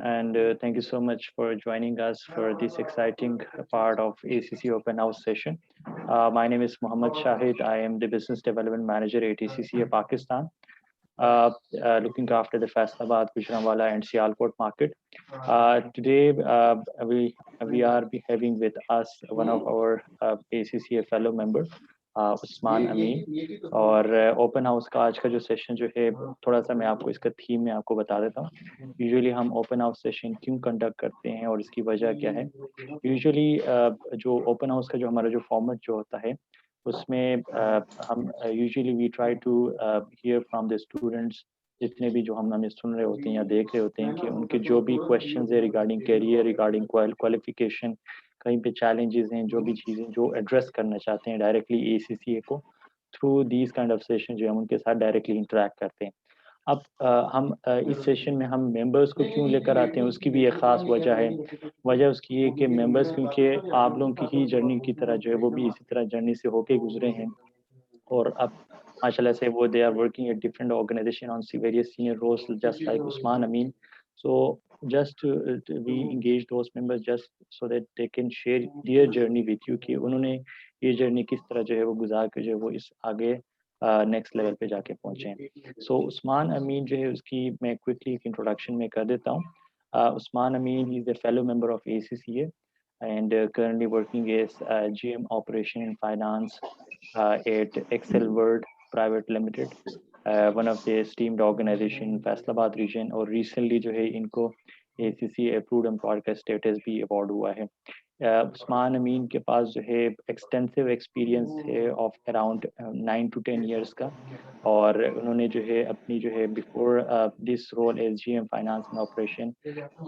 and thank you so much for joining us for this exciting part of ACC Open House session. My name is Mohammad Shahid. I am the Business Development Manager at ACCA Pakistan, looking after the Faisalabad, Gujranwala, and Sialkot market. Today, we are having with us one of our ACCA fellow member, Usman अमीन और open house का आज का जो session जो है थोड़ा सा मैं आपको इसका थीम में आपको बता देता हूँ। यूजुअली हम ओपन हाउस सेशन क्यों कंडक्ट करते हैं और इसकी वजह क्या है। यूजुअली जो ओपन हाउस का जो हमारा जो फॉर्मेट जो होता है उसमें हम usually we try to hear from the students, जितने भी जो हम हमें सुन रहे होते हैं या देख रहे होते हैं कि उनके जो भी क्वेश्चंस है रिगार्डिंग करियर, रिगार्डिंग क्वालिफिकेशन, कहीं पे चैलेंजेस हैं, जो भी चीज़ें जो एड्रेस करना चाहते हैं डायरेक्टली एसीसीए को through these kind of session जो हम उनके साथ डायरेक्टली इंटरेक्ट करते हैं। अब हम इस सेशन में हम मेंबर्स को क्यों लेकर आते हैं उसकी भी एक ख़ास वजह है। वजह उसकी है कि मेंबर्स क्योंकि आप लोगों की ही जर्नी की तरह जो है वो भी इसी तरह जर्नी से होके गुजरे हैं और अब माशाल्लाह से वो they are working at different organisation on various senior roles just like Usman Amin. So just we engage those members just so that they can share their journey with you कि उन्होंने ये जर्नी किस तरह जो है वो गुजार के जो है वो इस आगे नेक्स्ट लेवल पे जाके पहुंचे हैं। सो उस्मान अमीन जो है उसकी मैं क्विकली एक इंट्रोडक्शन में कर देता हूँ। उस्मान अमीन is a fellow member of ACCA and currently working as GM Operation and Finance at Excel World Private Limited, one of the esteemed organization in Faisalabad region, और recently जो है इनको ACC approved employer का status भी award हुआ है। उस्मान अमीन के पास जो है एक्सटेंसिव एक्सपीरियंस है ऑफ अराउंड 9 to 10 years का, और उन्होंने जो है अपनी जो है before this role as GM finance and operation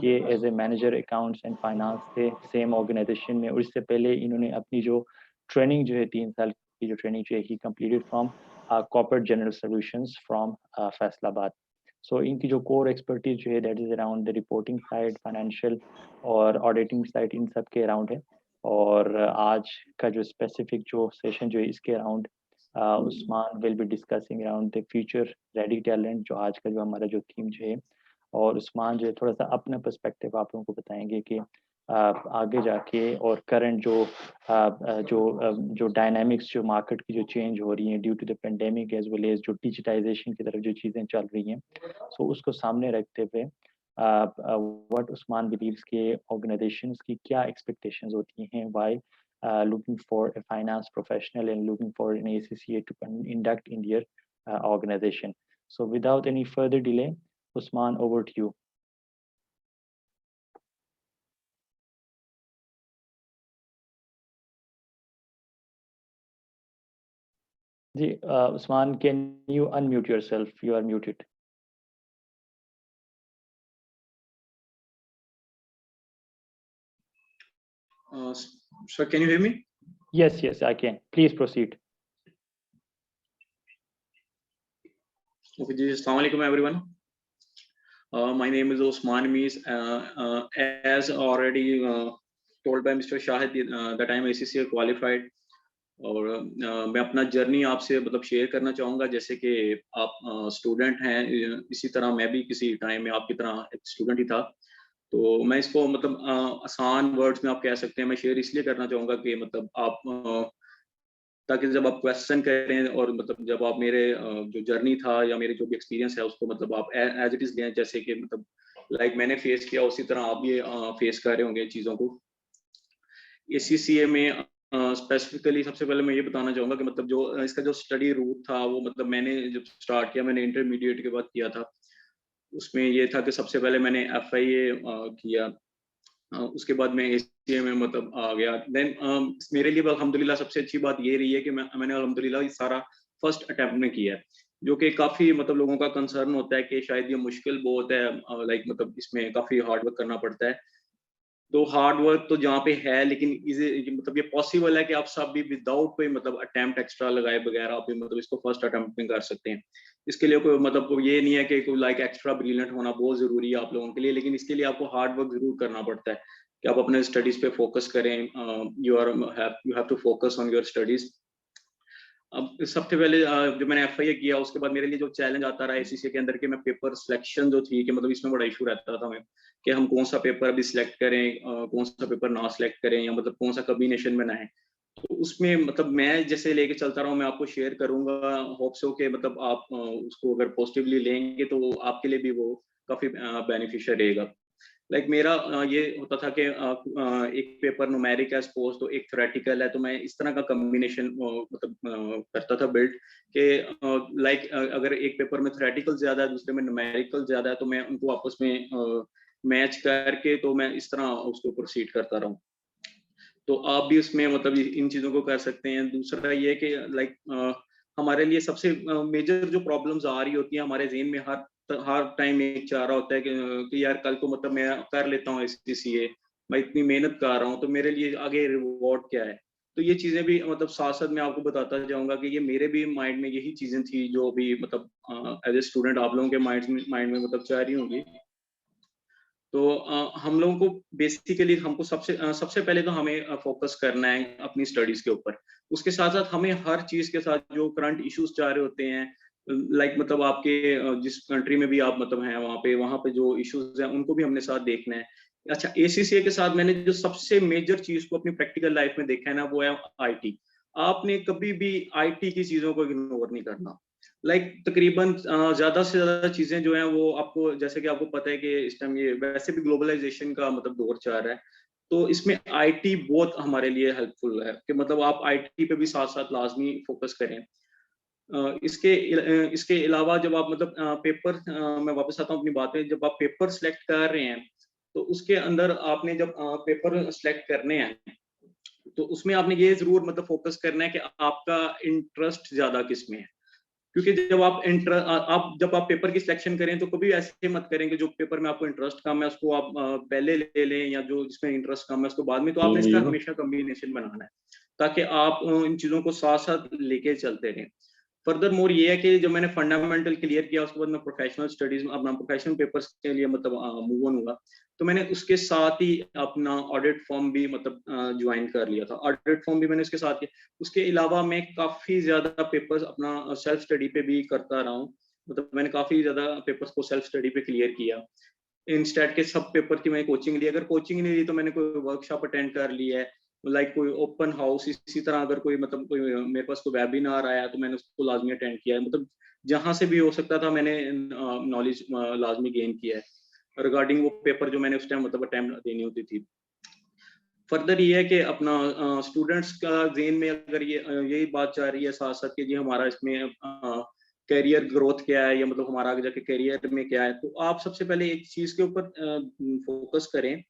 ये as a manager accounts and finance थे सेम ऑर्गेनाइजेशन में, और इससे पहले इन्होंने अपनी जो ट्रेनिंग जो है 3 साल की जो ट्रेनिंग जो है ही completed from corporate general solutions from Faisalabad. So इनकी जो कोर एक्सपर्टीज जो है that is around the reporting side, financial और ऑडिटिंग साइड, इन सब के अराउंड है। और आज का जो स्पेसिफिक जो सेशन जो है इसके around Usman will be discussing around the future ready talent, जो आज का जो हमारा जो थीम जो है। और उस्मान जो है थोड़ा सा अपना पर्सपेक्टिव आप लोगों को बताएंगे कि आगे जाके और करंट जो डायनामिक्स जो मार्केट की जो चेंज हो रही हैं due to the pandemic as well as जो डिजिटाइजेशन की तरफ जो चीज़ें चल रही हैं, सो उसको सामने रखते हुए व्हाट उस्मान बिलीव्स के ऑर्गेनाइजेशंस की क्या एक्सपेक्टेशंस होती हैं, why looking for a finance professional and looking for an ACCA to induct in their organization. So without any further delay, Usman, over to you. Usman, can you unmute yourself? You are muted. Sir, can you hear me? Yes, I can. Please proceed. Okay, assalamu alaikum everyone. My name is Osman Amis. As already told by Mr. Shahid that I am ACCA qualified, और मैं अपना journey आपसे मतलब share करना चाहूँगा। जैसे कि आप स्टूडेंट हैं, इसी तरह मैं भी किसी टाइम में आपकी तरह एक स्टूडेंट ही था, तो मैं इसको मतलब आसान वर्ड्स में आप कह सकते हैं मैं शेयर इसलिए करना चाहूँगा कि मतलब आप ताकि जब आप क्वेश्चन करें और मतलब जब आप मेरे जो जर्नी था या मेरे जो भी एक्सपीरियंस है उसको मतलब आप एज इट इज लें, जैसे कि मतलब लाइक मैंने फेस किया उसी तरह आप ये फेस कर रहे होंगे चीज़ों को। ACCA में स्पेसिफिकली सबसे पहले मैं ये बताना चाहूँगा कि मतलब जो इसका जो स्टडी रूट था वो मतलब मैंने जब स्टार्ट किया मैंने इंटरमीडिएट के बाद किया था। उसमें ये था कि सबसे पहले मैंने FIA किया, उसके बाद मैं ACCA में मतलब आ गया। देन मेरे लिए अल्हम्दुलिल्लाह सबसे अच्छी बात ये रही है कि मैंने अल्हम्दुलिल्लाह ये सारा फर्स्ट अटेम्प्ट में किया है, जो कि काफ़ी मतलब लोगों का कंसर्न होता है कि शायद ये मुश्किल बहुत है, लाइक मतलब इसमें काफ़ी हार्ड वर्क करना पड़ता है। तो हार्ड वर्क तो जहाँ पे है, लेकिन इजी मतलब ये पॉसिबल है कि आप सब भी विदाउट कोई मतलब अटेम्प्ट एक्स्ट्रा लगाए बगैर आप भी मतलब इसको फर्स्ट अटेम्प्ट में कर सकते हैं। इसके लिए कोई मतलब ये नहीं है कि कोई लाइक एक्स्ट्रा ब्रिलियंट होना बहुत ज़रूरी है आप लोगों के लिए, लेकिन इसके लिए आपको हार्ड वर्क ज़रूर करना पड़ता है कि आप अपने स्टडीज़ पे फोकस करें। You have to focus on your studies. अब सबसे पहले जब मैंने FIA किया उसके बाद मेरे लिए जो चैलेंज आता रहा ACCA के अंदर कि मैं पेपर सिलेक्शन जो थी कि मतलब इसमें बड़ा इशू रहता था मैं कि हम कौन सा पेपर अभी सिलेक्ट करें, कौन सा पेपर ना सिलेक्ट करें, या मतलब कौन सा कॉम्बिनेशन बनाएं। तो उसमें मतलब मैं जैसे लेके चलता रहा हूँ, मैं आपको शेयर करूंगा, होप सो कि मतलब आप उसको अगर पॉजिटिवली लेंगे तो आपके लिए भी वो काफी बेनिफिशियल रहेगा। लाइक मेरा ये होता था कि एक पेपर न्यूमेरिक है सपोज, तो एक थ्योरेटिकल है, तो मैं इस तरह का कॉम्बिनेशन मतलब करता था बिल्ड कि लाइक अगर एक पेपर में थ्योरेटिकल ज्यादा है, दूसरे में न्यूमेरिकल ज्यादा है, तो मैं उनको आपस में मैच करके तो मैं इस तरह उसको प्रोसीड करता रहूं। तो आप भी उसमें मतलब इन चीजों को कर सकते हैं। दूसरा ये कि लाइक हमारे लिए सबसे मेजर जो प्रॉब्लम्स आ रही होती है हमारे ज़हन में हर टाइम एक चाह रहा होता है कि यार कल को मतलब मैं कर लेता हूँ ACCA, मैं इतनी मेहनत कर रहा हूँ तो मेरे लिए आगे रिवॉर्ड क्या है। तो ये चीजें भी मतलब साथ साथ मैं आपको बताता जाऊंगा कि ये मेरे भी माइंड में यही चीजें थी जो भी मतलब एज ए स्टूडेंट आप लोगों के माइंड में मतलब चाह रही होंगी। तो हम लोगों को बेसिकली हमको सबसे पहले तो हमें फोकस करना है अपनी स्टडीज के ऊपर। उसके साथ साथ हमें हर चीज के साथ जो करंट इश्यूज जा रहे होते हैं, लाइक मतलब आपके जिस कंट्री में भी आप मतलब हैं वहाँ पे जो इश्यूज हैं उनको भी हमने साथ देखना है। अच्छा, ACCA के साथ मैंने जो सबसे मेजर चीज को अपनी प्रैक्टिकल लाइफ में देखा है ना, वो है IT। आपने कभी भी IT की चीजों को इग्नोर नहीं करना। लाइक तकरीबन ज्यादा से ज्यादा चीजें जो हैं वो आपको, जैसे कि आपको पता है कि इस टाइम ये वैसे भी ग्लोबलाइजेशन का मतलब दौर चल रहा है, तो इसमें IT बहुत हमारे लिए हेल्पफुल है कि मतलब आप IT पे भी साथ साथ लाजमी फोकस करें। इसके अलावा जब आप मतलब पेपर, मैं वापस आता हूँ अपनी बात में, जब आप पेपर सेलेक्ट कर रहे हैं तो उसके अंदर आपने जब पेपर सेलेक्ट करने हैं तो उसमें आपने ये जरूर मतलब फोकस करना है कि आपका इंटरेस्ट ज्यादा किस में है। क्योंकि जब आप पेपर की सिलेक्शन करें तो कभी ऐसे मत करें कि जो पेपर में आपको इंटरेस्ट कम है उसको आप पहले ले लें, या जो जिसमें इंटरेस्ट कम है उसको बाद में। तो आपने इसका हमेशा कॉम्बिनेशन बनाना है ताकि आप इन चीजों को साथ साथ लेके चलते रहें। फर्दर मोर ये है कि जब मैंने फंडामेंटल क्लियर किया उसके बाद मैं प्रोफेशनल स्टडीज में अपना प्रोफेशनल पेपर्स के लिए मतलब मूव ऑन हुआ, तो मैंने उसके साथ ही अपना ऑडिट फॉर्म भी मतलब ज्वाइन कर लिया था। ऑडिट फॉर्म भी मैंने उसके साथ किया। उसके अलावा मैं काफी ज्यादा पेपर्स अपना सेल्फ स्टडी पे भी करता रहा हूँ। मतलब मैंने काफी ज्यादा पेपर्स को सेल्फ स्टडी पे क्लियर किया। इंस्टेट के सब पेपर की मैंने कोचिंग ली, अगर कोचिंग नहीं ली तो मैंने कोई वर्कशॉप अटेंड कर लिया है, लाइक कोई ओपन हाउस। इसी तरह अगर कोई मतलब कोई मेरे पास कोई वेबिनार आया तो मैंने उसको लाजमी अटेंड किया है। मतलब जहां से भी हो सकता था मैंने नॉलेज लाजमी गेन किया है रिगार्डिंग वो पेपर जो मैंने उस टाइम मतलब अटेम्प्ट देनी होती थी। फर्दर ये है कि अपना स्टूडेंट्स का जेन में अगर ये यही बात चाह रही है साथ साथ कि जी हमारा इसमें करियर ग्रोथ क्या है, या मतलब हमारा आगे जाके करियर में क्या है, तो आप सबसे पहले एक चीज के ऊपर फोकस करें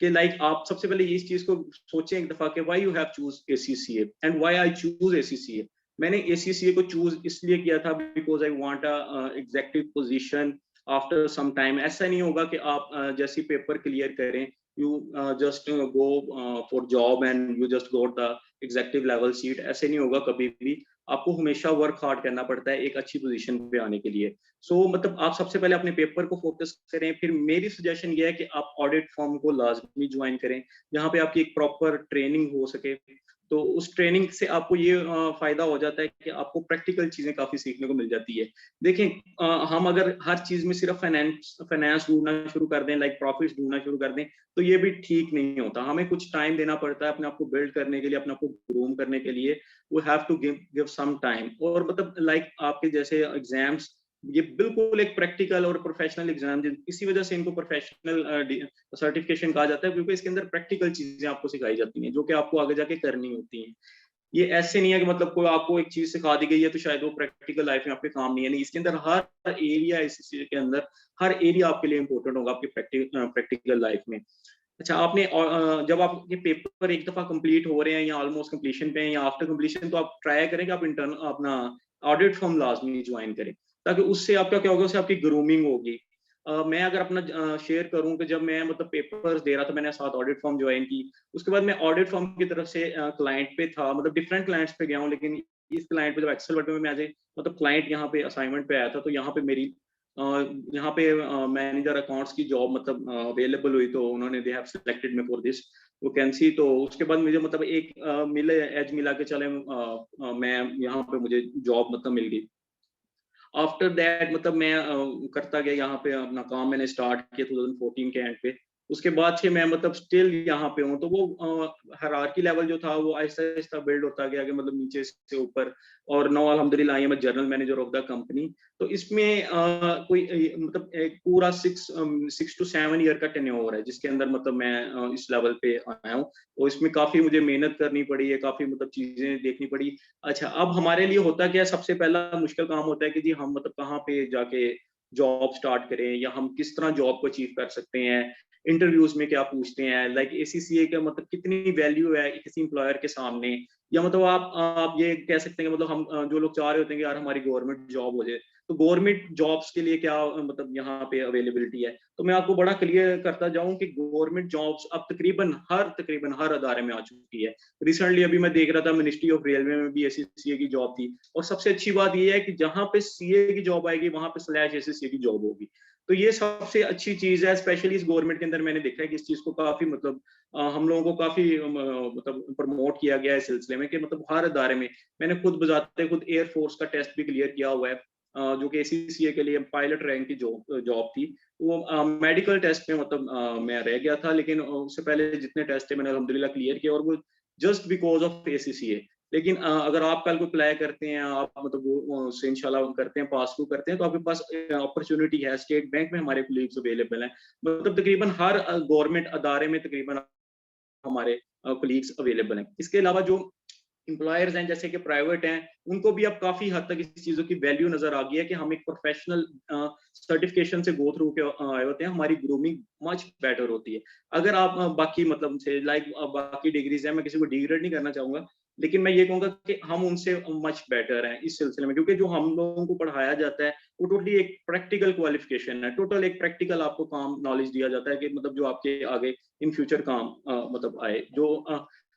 कि लाइक आप सबसे पहले इस चीज को सोचें एक दफा कि why you have choose ACCA and why I choose ACCA। मैंने ACCA को चूज इसलिए किया था because I want a executive position after some time. ऐसा नहीं होगा कि आप जैसे पेपर क्लियर करें, you just go for job and you just got the executive level seat। ऐसे नहीं होगा कभी भी। आपको हमेशा वर्क हार्ड करना पड़ता है एक अच्छी पोजीशन पे आने के लिए। मतलब आप सबसे पहले अपने पेपर को फोकस करें। फिर मेरी सजेशन ये है कि आप ऑडिट फॉर्म को लाजमी ज्वाइन करें, जहाँ पे आपकी एक प्रॉपर ट्रेनिंग हो सके। तो उस ट्रेनिंग से आपको ये फायदा हो जाता है कि आपको प्रैक्टिकल चीजें काफी सीखने को मिल जाती है। देखें, हम अगर हर चीज में सिर्फ फाइनेंस ढूंढना शुरू कर दें, लाइक प्रॉफिट ढूंढना शुरू कर दें, तो ये भी ठीक नहीं होता। हमें कुछ टाइम देना पड़ता है अपने आप को बिल्ड करने के लिए, अपने आप को ग्रूम करने के लिए। We have to give some time. और मतलब लाइक आपके जैसे एग्जाम्स, ये बिल्कुल एक प्रैक्टिकल और प्रोफेशनल एग्जाम, इसी वजह से इनको प्रोफेशनल सर्टिफिकेशन कहा जाता है, क्योंकि इसके अंदर प्रैक्टिकल चीजें आपको सिखाई जाती हैं जो कि आपको आगे जाके करनी होती हैं। ये ऐसे नहीं है कि मतलब कोई आपको एक चीज सिखा दी गई है तो शायद वो प्रैक्टिकल लाइफ में आपके काम नहीं है। नहीं, इसके अंदर हर एरिया, इस चीज के अंदर हर एरिया आपके लिए इंपॉर्टेंट होगा आपकी प्रैक्टिकल लाइफ में। अच्छा, आपने जब आपके पेपर एक दफा कंप्लीट हो रहे हैं या ऑलमोस्ट कंप्लीशन पे हैं या आफ्टर कंप्लीशन, तो आप ट्राई करें कि आप इंटरनल अपना ऑडिट फॉर्म लाजमी ज्वाइन करें, ताकि उससे आपका क्या होगा, उससे आपकी ग्रूमिंग होगी। मैं अगर अपना शेयर करूं कि जब मैं मतलब पेपर्स दे रहा था, मैंने साथ ऑडिट फॉर्म ज्वाइन की। उसके बाद मैं ऑडिट फॉर्म की तरफ से क्लाइंट पे था, मतलब डिफरेंट क्लाइंट्स पे गया हूँ, लेकिन इस क्लाइंट पे जब एक्सेल वर्ड में मैं एज ए मतलब क्लाइंट यहाँ पे असाइनमेंट पे आया था, तो यहाँ पे मेरी यहाँ पे मैनेजर अकाउंट्स की जॉब मतलब अवेलेबल हुई, तो उन्होंने they have selected me for this vacancy. तो उसके बाद मुझे मतलब एक मिले एज मिला के चले, मैं यहाँ पे मुझे जॉब मतलब मिल गई। आफ्टर दैट मतलब मैं करता गया यहाँ पे, अपना काम मैंने स्टार्ट किया 2014 के एंड पे। उसके बाद से मैं मतलब स्टिल यहाँ पे हूँ। तो वो हायरार्की लेवल जो था वो आहिस्ता आहिस्ता बिल्ड होता गया कि मतलब नीचे से ऊपर, और नाउ अल्हम्दुलिल्लाह I am general manager of the company. तो इसमें कोई मतलब एक पूरा 6 to 7 ईयर का टेन्योर है जिसके अंदर मतलब मैं इस लेवल पे आया हूँ। और इसमें काफी मुझे मेहनत करनी पड़ी है, काफी मतलब चीजें देखनी पड़ी। अच्छा, अब हमारे लिए होता क्या है, सबसे पहला मुश्किल काम होता है कि जी हम मतलब कहाँ पे जाके जॉब स्टार्ट करें, या हम किस तरह जॉब को अचीव कर सकते हैं। इंटरव्यूज में क्या पूछते हैं, लाइक एसीसीए का मतलब कितनी वैल्यू है किसी एम्प्लॉयर के सामने। या मतलब आप ये कह सकते हैं कि मतलब हम जो लोग चाह रहे होते हैं कि यार हमारी गवर्नमेंट जॉब हो जाए, तो गवर्नमेंट जॉब्स के लिए क्या मतलब यहाँ पे अवेलेबिलिटी है। तो मैं आपको बड़ा क्लियर करता जाऊं कि गवर्नमेंट जॉब्स अब तकरीबन हर अदारे में आ चुकी है। रिसेंटली अभी मैं देख रहा था मिनिस्ट्री ऑफ रेलवे में भी एसीसीए की जॉब थी। और सबसे अच्छी बात यह है कि जहां पे सीए की जॉब आएगी वहां पे स्लैश एसीसीए की जॉब होगी। तो ये सबसे अच्छी चीज है, स्पेशली इस गवर्नमेंट के अंदर मैंने देखा है कि इस चीज को काफी मतलब हम लोगों को काफी मतलब प्रमोट किया गया है इस सिलसिले में कि मतलब हर अदारे में। मैंने खुद बजाते खुद एयरफोर्स का टेस्ट भी क्लियर किया हुआ है, जो कि एसीसीए के लिए पायलट रैंक की जॉब थी। वो मेडिकल टेस्ट में मतलब मैं रह गया था, लेकिन उससे पहले जितने टेस्ट थे मैंने अल्हम्दुलिल्लाह क्लियर किया, और वो जस्ट बिकॉज ऑफ एसीसीए। लेकिन अगर आप कल को अप्लाई करते हैं, आप मतलब वो से इंशाल्लाह करते हैं, पास थ्रू करते हैं, तो आपके पास अपॉर्चुनिटी है। स्टेट बैंक में हमारे कोलीग्स अवेलेबल हैं, मतलब तकरीबन हर गवर्नमेंट अदारे में तकरीबन हमारे कोलीग्स अवेलेबल हैं। इसके अलावा जो एम्प्लॉयर्स हैं जैसे कि प्राइवेट हैं, उनको भी अब काफी हद तक इस चीजों की वैल्यू नजर आ गई है कि हम एक प्रोफेशनल सर्टिफिकेशन से गो थ्रू के आए होते हैं, हमारी ग्रूमिंग मच बेटर होती है। अगर आप बाकी मतलब से लाइक बाकी डिग्रीज हैं, मैं किसी को डिग्रेड नहीं करना चाहूंगा, लेकिन मैं ये कहूंगा कि हम उनसे मच बेटर हैं इस सिलसिले में, क्योंकि जो हम लोगों को पढ़ाया जाता है वो टोटली एक प्रैक्टिकल क्वालिफिकेशन है। टोटल एक प्रैक्टिकल आपको काम नॉलेज दिया जाता है कि मतलब जो आपके आगे इन फ्यूचर काम मतलब आए। जो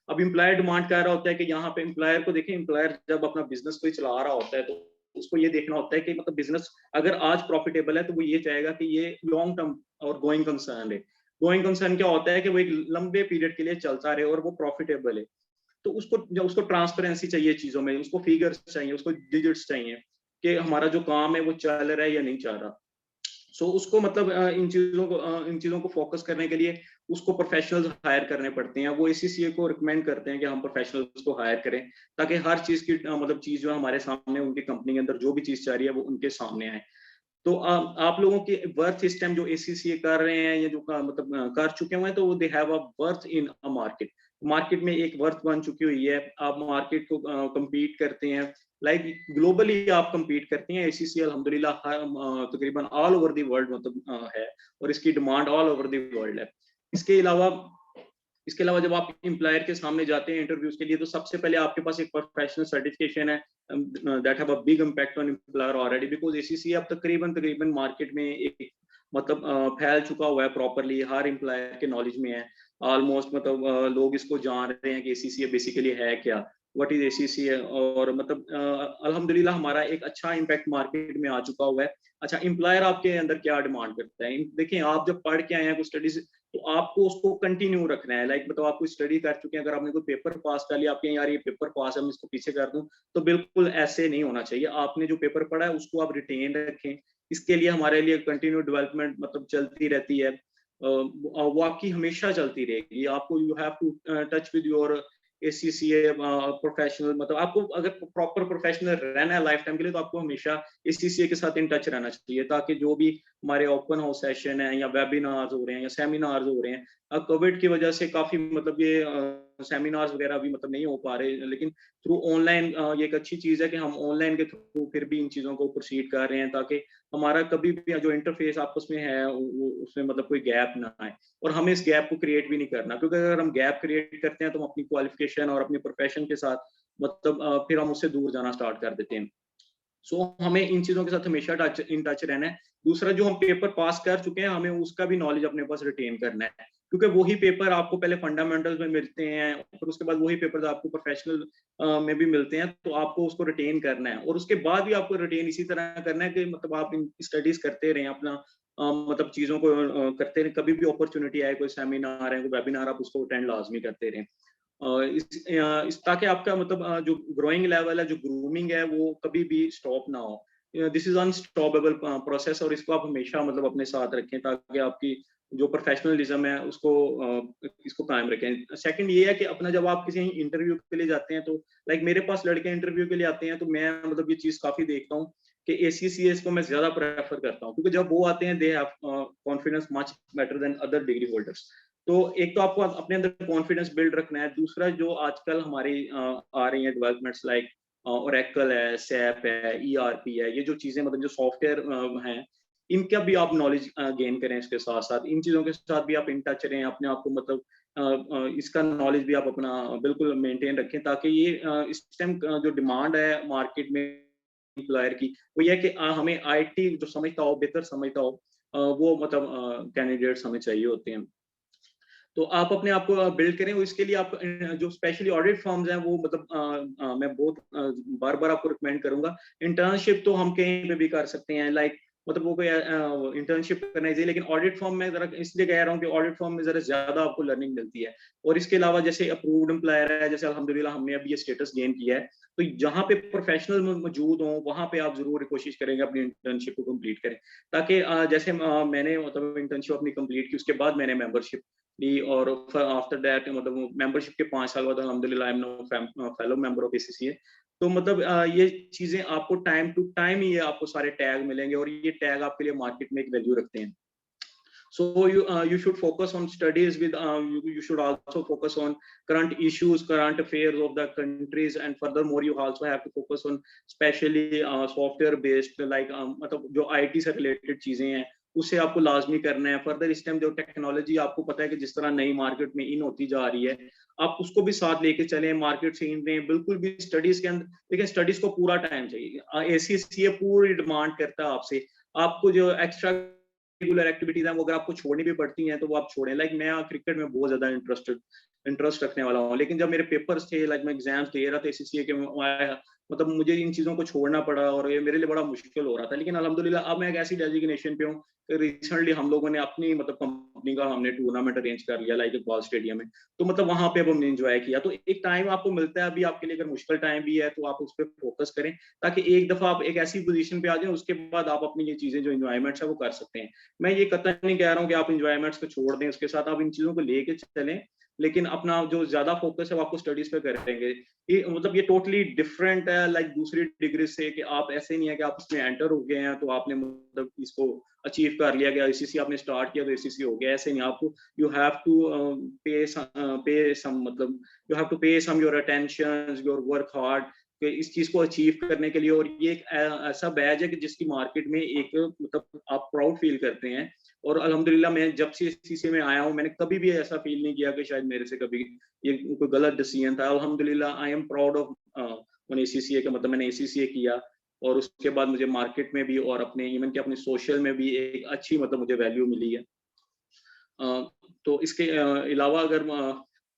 अब एम्प्लॉयर डिमांड कर रहा होता है कि यहाँ पे एम्प्लॉयर को देखें, एम्प्लॉयर जब अपना बिजनेस कोई चला रहा होता है तो उसको ये देखना होता है कि मतलब बिजनेस अगर आज प्रॉफिटेबल है तो वो ये चाहेगा कि ये लॉन्ग टर्म और गोइंग कंसर्न है। गोइंग कंसर्न क्या होता है कि वो एक लंबे पीरियड के लिए चलता रहे और वो प्रॉफिटेबल है। तो उसको ट्रांसपेरेंसी चाहिए चीजों में, उसको फिगर्स चाहिए, उसको डिजिट्स चाहिए कि हमारा जो काम है वो चल रहा है या नहीं चल रहा। सो उसको मतलब इन चीजों को फोकस करने के लिए उसको प्रोफेशनल्स हायर करने पड़ते हैं। वो एसीसीए को रिकमेंड करते हैं कि हम प्रोफेशनल्स को हायर करें, ताकि हर चीज की मतलब चीज जो है हमारे सामने, उनकी कंपनी के अंदर जो भी चीज चाह रही है वो उनके सामने आए। तो आप लोगों की वर्थ इस टाइम जो एसीसीए कर रहे हैं या जो मतलब कर चुके हुए हैं, तो वो they have a worth in a market. Market में एक वर्थ बन चुकी हुई है। आप मार्केट को compete करते हैं, लाइक ग्लोबली आप compete करते हैं। एसीसी अल्हम्दुलिल्लाह तकरीबन ऑल ओवर द वर्ल्ड मतलब है, और इसकी demand all over the world है। इसके अलावा इसके अलावा जब आप एम्प्लॉयर के सामने जाते हैं इंटरव्यूज के लिए, तो सबसे पहले आपके पास एक प्रोफेशनल सर्टिफिकेशन है that have a big impact on employer already, because ACC अब तकरीबन मार्केट में एक मतलब फैल चुका हुआ है प्रॉपरली, हर एम्प्लॉयर के नॉलेज में है ऑलमोस्ट। मतलब लोग इसको जान रहे हैं कि एसीसी बेसिकली है क्या, व्हाट इज एसीसी है। और मतलब अल्हम्दुलिल्लाह हमारा एक अच्छा इम्पैक्ट मार्केट में आ चुका हुआ है। अच्छा, एम्प्लॉयर आपके अंदर क्या डिमांड करता है, देखिए आप जब पढ़ के आए हैं कुछ स्टडीज, तो आपको उसको कंटिन्यू रखना है। लाइक मतलब आप कोई स्टडी कर चुके हैं, अगर आपने कोई पेपर पास कर लिया, आपके यार ये पेपर पास है मैं इसको पीछे कर दूं, तो बिल्कुल ऐसे नहीं होना चाहिए। आपने जो पेपर पढ़ा है उसको आप रिटेन रखें। इसके लिए हमारे लिए कंटिन्यू डेवलपमेंट मतलब चलती रहती है, वो आपकी हमेशा चलती रहेगी। आपको you have to touch with your ACCA professional, मतलब आपको अगर प्रॉपर प्रोफेशनल रहना है लाइफ टाइम के लिए, तो आपको हमेशा एसीसीए के साथ इन टच रहना चाहिए, ताकि जो भी हमारे ओपन हाउस सेशन है या वेबिनार्स हो रहे हैं या सेमिनार्स हो रहे हैं, अब कोविड की वजह से काफी मतलब ये सेमिनार्स वगैरह भी मतलब नहीं हो पा रहे, लेकिन थ्रू ऑनलाइन ये एक अच्छी चीज है कि हम ऑनलाइन के थ्रू फिर भी इन चीजों को प्रोसीड कर रहे हैं, ताकि हमारा कभी भी जो इंटरफेस आपस में है उसमें मतलब कोई गैप ना आए। और हमें इस गैप को क्रिएट भी नहीं करना, क्योंकि अगर हम गैप क्रिएट करते हैं तो हम अपनी क्वालिफिकेशन और अपनी प्रोफेशन के साथ मतलब फिर हम उससे दूर जाना स्टार्ट कर देते हैं। सो हमें इन चीजों के साथ हमेशा इन टच रहना है। दूसरा, जो हम पेपर पास कर चुके हैं, हमें उसका भी नॉलेज अपने पास रिटेन करना है, क्योंकि वही पेपर आपको पहले फंडामेंटल्स में मिलते हैं, फिर उसके बाद वही पेपर आपको प्रोफेशनल में भी मिलते हैं, तो आपको उसको रिटेन करना है। और उसके बाद भी आपको रिटेन इसी तरह करना है कि मतलब आप स्टडीज करते रहें, अपना मतलब चीजों को करते रहें। कभी भी अपॉर्चुनिटी आए, कोई सेमिनार है, कोई वेबिनार, आप उसको अटेंड लाजमी करते रहें। ताकि आपका मतलब जो ग्रोइंग लेवल है, जो ग्रूमिंग है, वो कभी भी स्टॉप ना हो। दिस इज अनस्टॉपेबल प्रोसेस, और इसको आप हमेशा मतलब अपने साथ रखें, ताकि आपकी जो प्रोफेशनलिज्म है उसको इसको कायम रखें। सेकंड ये है कि अपना जब आप किसी इंटरव्यू के लिए जाते हैं, तो लाइक मेरे पास लड़के इंटरव्यू के लिए आते हैं, तो मैं मतलब ये चीज काफी देखता हूँ कि ACCS को मैं ज्यादा प्रेफर करता हूँ, क्योंकि जब वो आते हैं, they have confidence much better than other degree holders. तो एक तो आपको अपने अंदर कॉन्फिडेंस बिल्ड रखना है। दूसरा, जो आजकल हमारी आ रही हैं डेवलपमेंट्स, लाइक ओरेकल है, सैप है, ERP है, ये जो चीजें मतलब जो सॉफ्टवेयर हैं, इनका भी आप नॉलेज गेन करें। इसके साथ साथ इन चीजों के साथ भी आप इन टच रहें, अपने आप को मतलब इसका नॉलेज भी आप अपना बिल्कुल मेंटेन रखें, ताकि ये इस टाइम जो डिमांड है मार्केट में एम्प्लॉयर की, वो ये है कि हमें IT जो समझता हो, बेहतर समझता हो, वो मतलब कैंडिडेट्स हमें चाहिए होते हैं। तो आप अपने आप को बिल्ड करें, और इसके लिए आप जो स्पेशली ऑडिट फर्म्स हैं, वो मतलब मैं बहुत बार बार आपको रिकमेंड करूंगा। इंटर्नशिप तो हम कहीं पे भी कर सकते हैं, लाइक मतलब वो कोई इंटर्नशिप करना चाहिए, लेकिन ऑडिट फर्म में जरा इसलिए कह रहा हूँ कि ऑडिट फर्म में जरा ज्यादा आपको लर्निंग मिलती है। और इसके अलावा जैसे अप्रूव्ड एम्प्लॉयर है, जैसे अल्हम्दुलिल्लाह हमने अभी ये स्टेटस गेन किया है, तो जहाँ पे प्रोफेशनल मौजूद हों, वहाँ पे आप जरूर कोशिश करेंगे अपनी इंटर्नशिप को कंप्लीट करें, ताकि जैसे मैंने मतलब इंटर्नशिप अपनी कंप्लीट की, उसके बाद मैंने मेंबरशिप ली, और आफ्टर दैट मतलब मेंबरशिप के 5 साल बाद अल्हम्दुलिल्लाह I am now fellow member of ACCA। तो मतलब ये चीजें आपको टाइम टू टाइम ये आपको सारे टैग मिलेंगे, और ये टैग आपके लिए मार्केट में एक वैल्यू रखते हैं। So you should focus on studies with you should also focus on current issues, current affairs of the countries, and furthermore you also have to focus on especially software based, like मतलब जो IT से related चीजें हैं, उसे आपको लाजमी करना है। फर्दर इस टाइम जो टेक्नोलॉजी आपको पता है कि जिस तरह नई मार्केट में इन होती जा रही है, आप उसको भी साथ लेके चलें, मार्केट से इन रहे, बिल्कुल भी स्टडीज के अंदर देखिए, स्टडीज को पूरा टाइम चाहिए। ACCA पूरी डिमांड करता है आपसे। आपको जो एक्स्ट्रा रेगुलर एक्टिविटीज हैं, वो अगर आपको छोड़नी भी पड़ती हैं, तो वो आप छोड़ें। लाइक मैं क्रिकेट में बहुत ज्यादा इंटरेस्ट रखने वाला हूँ, लेकिन जब मेरे पेपर्स थे, लाइक मैं एग्जाम्स दे रहा था ACCA के, मतलब मुझे इन चीजों को छोड़ना पड़ा, और ये मेरे लिए बड़ा मुश्किल हो रहा था। लेकिन अल्हम्दुलिल्लाह अब मैं एक ऐसी डेजिग्नेशन पे हूँ, रिसेंटली हम लोगों ने अपनी मतलब कंपनी का हमने टूर्नामेंट अरेंज कर लिया, लाइक इकबाल स्टेडियम में। तो मतलब वहां पे अब हमने एंजॉय किया। तो एक टाइम आपको मिलता है अभी आपके लिए, अगर मुश्किल टाइम भी है, तो आप उस पर फोकस करें, ताकि एक दफा आप एक ऐसी पोजीशन पे आ जाएं, उसके बाद आप अपनी ये चीजें जो एंजॉयमेंट्स है वो कर सकते हैं। मैं ये कतई नहीं कह रहा हूँ कि आप एंजॉयमेंट्स को छोड़ दें, उसके साथ आप इन चीजों को लेके चलें, लेकिन अपना जो ज्यादा फोकस है वो आपको स्टडीज पे करेंगे। ये मतलब ये टोटली डिफरेंट है, लाइक दूसरी डिग्री से, कि आप ऐसे नहीं है कि आप इसमें एंटर हो गए हैं तो आपने मतलब इसको अचीव कर लिया गया, ACCA आपने स्टार्ट किया तो ACCA हो गया, ऐसे नहीं। आपको यू हैव टू पे सम मतलब you have to pay some your attention, your work hard इस चीज को अचीव करने के लिए। और ये एक ऐसा बैज है कि जिसकी मार्केट में एक मतलब आप प्राउड फील करते हैं। और अल्हम्दुलिल्लाह मैं जब से CCA में आया हूँ, मैंने कभी भी ऐसा फील नहीं किया कि शायद मेरे से कभी ये कोई गलत डिसीजन था। अल्हम्दुलिल्लाह I am proud of one ACCA का, मतलब मैंने ACCA किया, और उसके बाद मुझे मार्केट में भी और अपने इवन के अपने सोशल में भी एक अच्छी मतलब मुझे वैल्यू मिली है। तो इसके अलावा अगर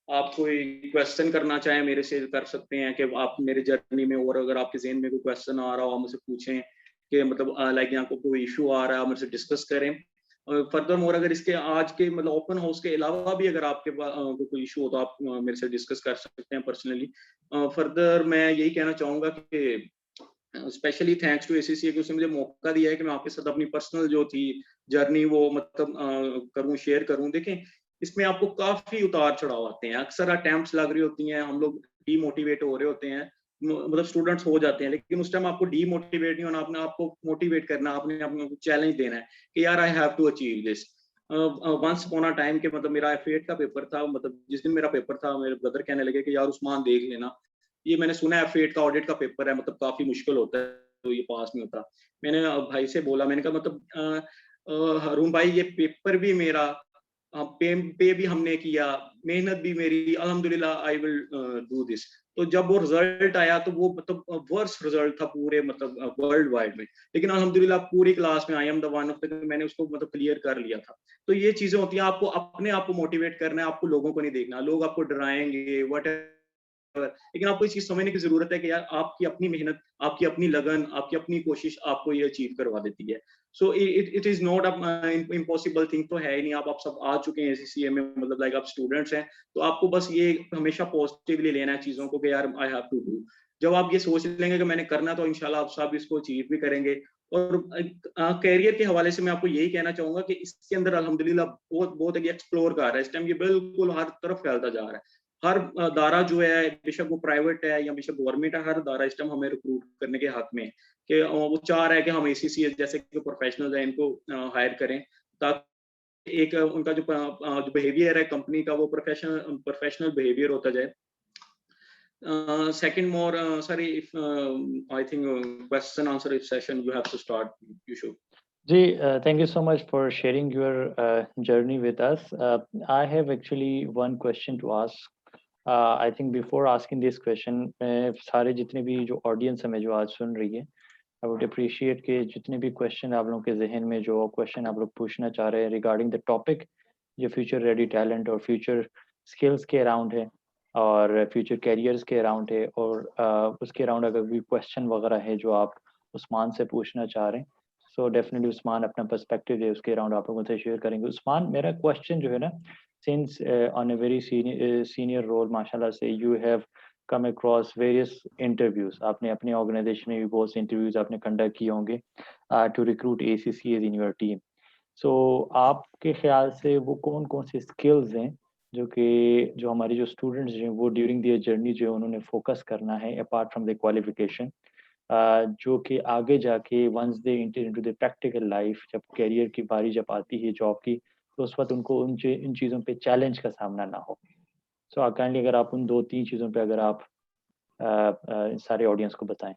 आप कोई क्वेश्चन करना चाहें मेरे से, कर सकते हैं कि आप मेरे जर्नी में, और अगर आपके ज़हन में कोई क्वेश्चन आ रहा हो, आप मुझसे पूछें कि मतलब लाइक यहाँ को कोई इशू आ रहा है, आप मुझसे डिस्कस करें। फर्दर मोर अगर इसके आज के मतलब ओपन हाउस के अलावा भी अगर आपके पास कोई इशू हो, तो आप मेरे से डिस्कस कर सकते हैं पर्सनली। फर्दर मैं यही कहना चाहूंगा कि स्पेशली थैंक्स टू ACCA कि उसने मुझे मौका दिया है कि मैं आपके साथ अपनी पर्सनल जो थी जर्नी वो मतलब करूं, शेयर करूं। देखें, इसमें आपको काफी उतार चढ़ाव आते हैं, अक्सर अटेम्प्ट्स लग रही होती हैं, हम लोग डीमोटिवेट हो रहे होते हैं, मतलब स्टूडेंट्स हो जाते हैं, लेकिन उस टाइम आपको डीमोटिवेट नहीं होना, आपने आपको मोटिवेट करना, आपने अपने चैलेंज देना है कि यार I have to achieve this. Once upon a time के मतलब मेरा फेट का पेपर था, मतलब जिस दिन मेरा पेपर था, मेरे ब्रदर कहने लगे कि यार उस्मान देख लेना, ये मैंने सुना है फेट का ऑडिट का पेपर है, मतलब काफी मुश्किल होता है, तो ये पास नहीं होता। मैंने भाई से बोला, मैंने कहा मतलब हारून भाई ये पेपर भी मेरा पे भी हमने किया, मेहनत भी मेरी, अल्हम्दुलिल्लाह आई विल डू दिस। तो जब वो रिजल्ट आया तो वो मतलब वर्स्ट रिजल्ट था पूरे मतलब वर्ल्ड वाइड में, लेकिन अल्हम्दुलिल्लाह पूरी क्लास में I am the one of the, मैंने उसको मतलब क्लियर कर लिया था। तो ये चीजें होती हैं, आपको अपने आप को मोटिवेट करना है, आपको लोगों को नहीं देखना। लोग आपको डराएंगे वट, लेकिन आपको इस चीज समझने की जरूरत है कि यार आपकी अपनी मेहनत, आपकी अपनी लगन, आपकी अपनी कोशिश आपको ये अचीव करवा देती है। So it is not impossible thing, तो है ही नहीं। आप सब आ चुके हैं एसीसीए में, मतलब लाइक आप स्टूडेंट्स हैं, तो आपको बस ये हमेशा पॉजिटिवली लेना है चीजों को कि यार आई हैव टू डू। जब आप ये सोच लेंगे कि मैंने करना, तो इंशाल्लाह आप सब इसको अचीव भी करेंगे। और कैरियर के हवाले से मैं आपको यही कहना चाहूंगा कि इसके अंदर अल्हम्दुलिल्लाह बहुत बहुत एक्सप्लोर कर रहा है इस टाइम, ये बिल्कुल हर तरफ फैलता जा रहा है। हर दारा जो है, बेशक वो प्राइवेट है या बेशक गवर्नमेंट है, हर दारा इस टाइम हमें रिक्रूट करने के हक में है कि वो चाह रहा है कि हम एसीसी जैसे प्रोफेशनल है इनको हायर करें, ताकि एक उनका जो बिहेवियर है कंपनी का, वो प्रोफेशनल बिहेवियर होता जाए। Second more, sorry, if I think question answer session you have to start, you should. Ji, thank you so much for sharing your journey with us. I have actually one question to ask. I think before asking this question, सारे जितने भी जो audience हमें जो आज सुन रही है, I would appreciate कि जितने भी question आप लोगों के जहन में जो question आप लोग पूछना चाह रहे हैं regarding the topic, जो future ready talent और future skills के around है और future careers के around है, और उसके around अगर भी question वगैरह है जो आप उस्मान से पूछना चाह रहे हैं, सो डेफिनेटली उस्मान अपना पर्सपेक्टिव है उसके अराउंड आप लोगों से शेयर करेंगे। उस्मान, मेरा क्वेश्चन जो है ना, since on a very senior role माशाल्लाह से you have come across various interviews, आपने अपने ऑर्गेनाइजेशन में भी बहुत से इंटरव्यूज आपने कंडक्ट किए होंगे to recruit ACCAs in your team. So आपके ख्याल से वो कौन कौन से स्किल्स हैं जो हमारे जो स्टूडेंट्स हैं वो ड्यूरिंग दियर जर्नी जो उन्होंने फोकस करना है अपार्ट फ्रॉम द क्वालिफिकेशन, जो कि आगे जाके once they enter into the practical life, जब करियर की बारी जब आती है जॉब की, तो उस वक्त उनको इन चीज़ों पे चैलेंज का सामना ना हो। सो काइंडली अगर आप उन 2-3 चीज़ों पे अगर आप सारे ऑडियंस को बताएं।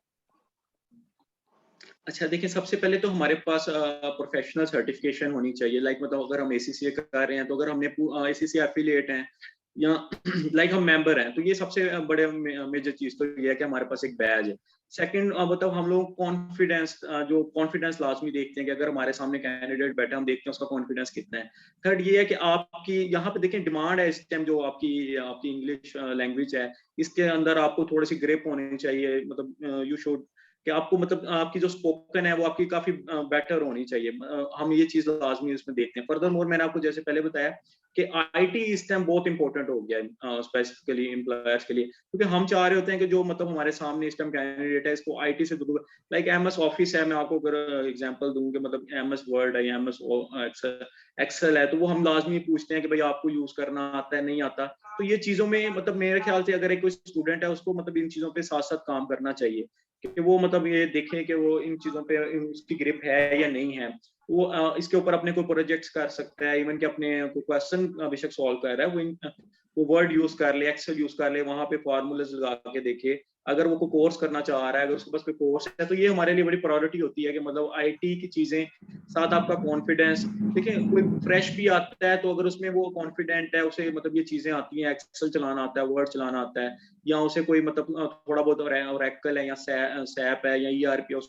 अच्छा देखिए, सबसे पहले तो हमारे पास प्रोफेशनल सर्टिफिकेशन होनी चाहिए। लाइक मतलब अगर हम एसीसीए कर रहे हैं, तो अगर हमने एसीसीए एफिलिएट हैं या लाइक हम मेंबर हैं, तो ये सबसे बड़े मेजर चीज तो ये है कि हमारे पास एक बैज है। सेकंड मतलब हम लोग कॉन्फिडेंस, जो कॉन्फिडेंस लाजमी देखते हैं कि अगर हमारे सामने कैंडिडेट बैठा, हम देखते हैं उसका कॉन्फिडेंस कितना है। थर्ड ये है कि आपकी यहाँ पे देखें डिमांड है इस टाइम, जो आपकी आपकी इंग्लिश लैंग्वेज है, इसके अंदर आपको थोड़ी सी ग्रिप होनी चाहिए। मतलब यू शुड कि आपको मतलब आपकी जो स्पोकन है वो आपकी काफी बेटर होनी चाहिए। हम ये चीज लाजमी इसमें देखते हैं। फर्दर मोर मैंने आपको जैसे पहले बताया कि आईटी इस टाइम बहुत इंपॉर्टेंट हो गया है स्पेसिफिकली एम्प्लॉयर्स के लिए, क्योंकि हम चाह रहे होते हैं कि जो मतलब हमारे सामने इस टाइम कैंडिडेट है इसको आईटी से दूर, लाइक एमएस ऑफिस है, मैं आपको अगर एग्जांपल दूं कि मतलब एमएस वर्ड है या एमएस एक्सेल है, तो वो हम लाजमी पूछते हैं कि भाई आपको यूज करना आता है नहीं आता। तो ये चीजों में मतलब मेरे ख्याल से अगर एक कोई स्टूडेंट है उसको मतलब इन चीजों पे साथ साथ काम करना चाहिए कि वो मतलब ये देखे कि वो इन चीजों पे उसकी ग्रिप है या नहीं है। वो इसके ऊपर अपने कोई प्रोजेक्ट्स कर सकता है, इवन कि अपने कोई क्वेश्चन बेशक सॉल्व कर रहा है, वो वर्ड यूज कर ले, एक्सेल यूज कर ले, वहां पे फॉर्मूलाज लगा के देखे। अगर वो कोई कोर्स करना चाह रहा है, अगर उसके पास कोई कोर्स है, तो ये हमारे लिए बड़ी प्रायोरिटी होती है कि मतलब आईटी की चीजें साथ आपका कॉन्फिडेंस। देखिए कोई फ्रेश भी आता है, तो अगर उसमें वो कॉन्फिडेंट है, उसे मतलब ये चीजें आती हैं, एक्सेल चलाना आता है, वर्ड चलाना आता है, या उसे कोई मतलब थोड़ा बहुत ओरेकल है या सैप है या ईआरपी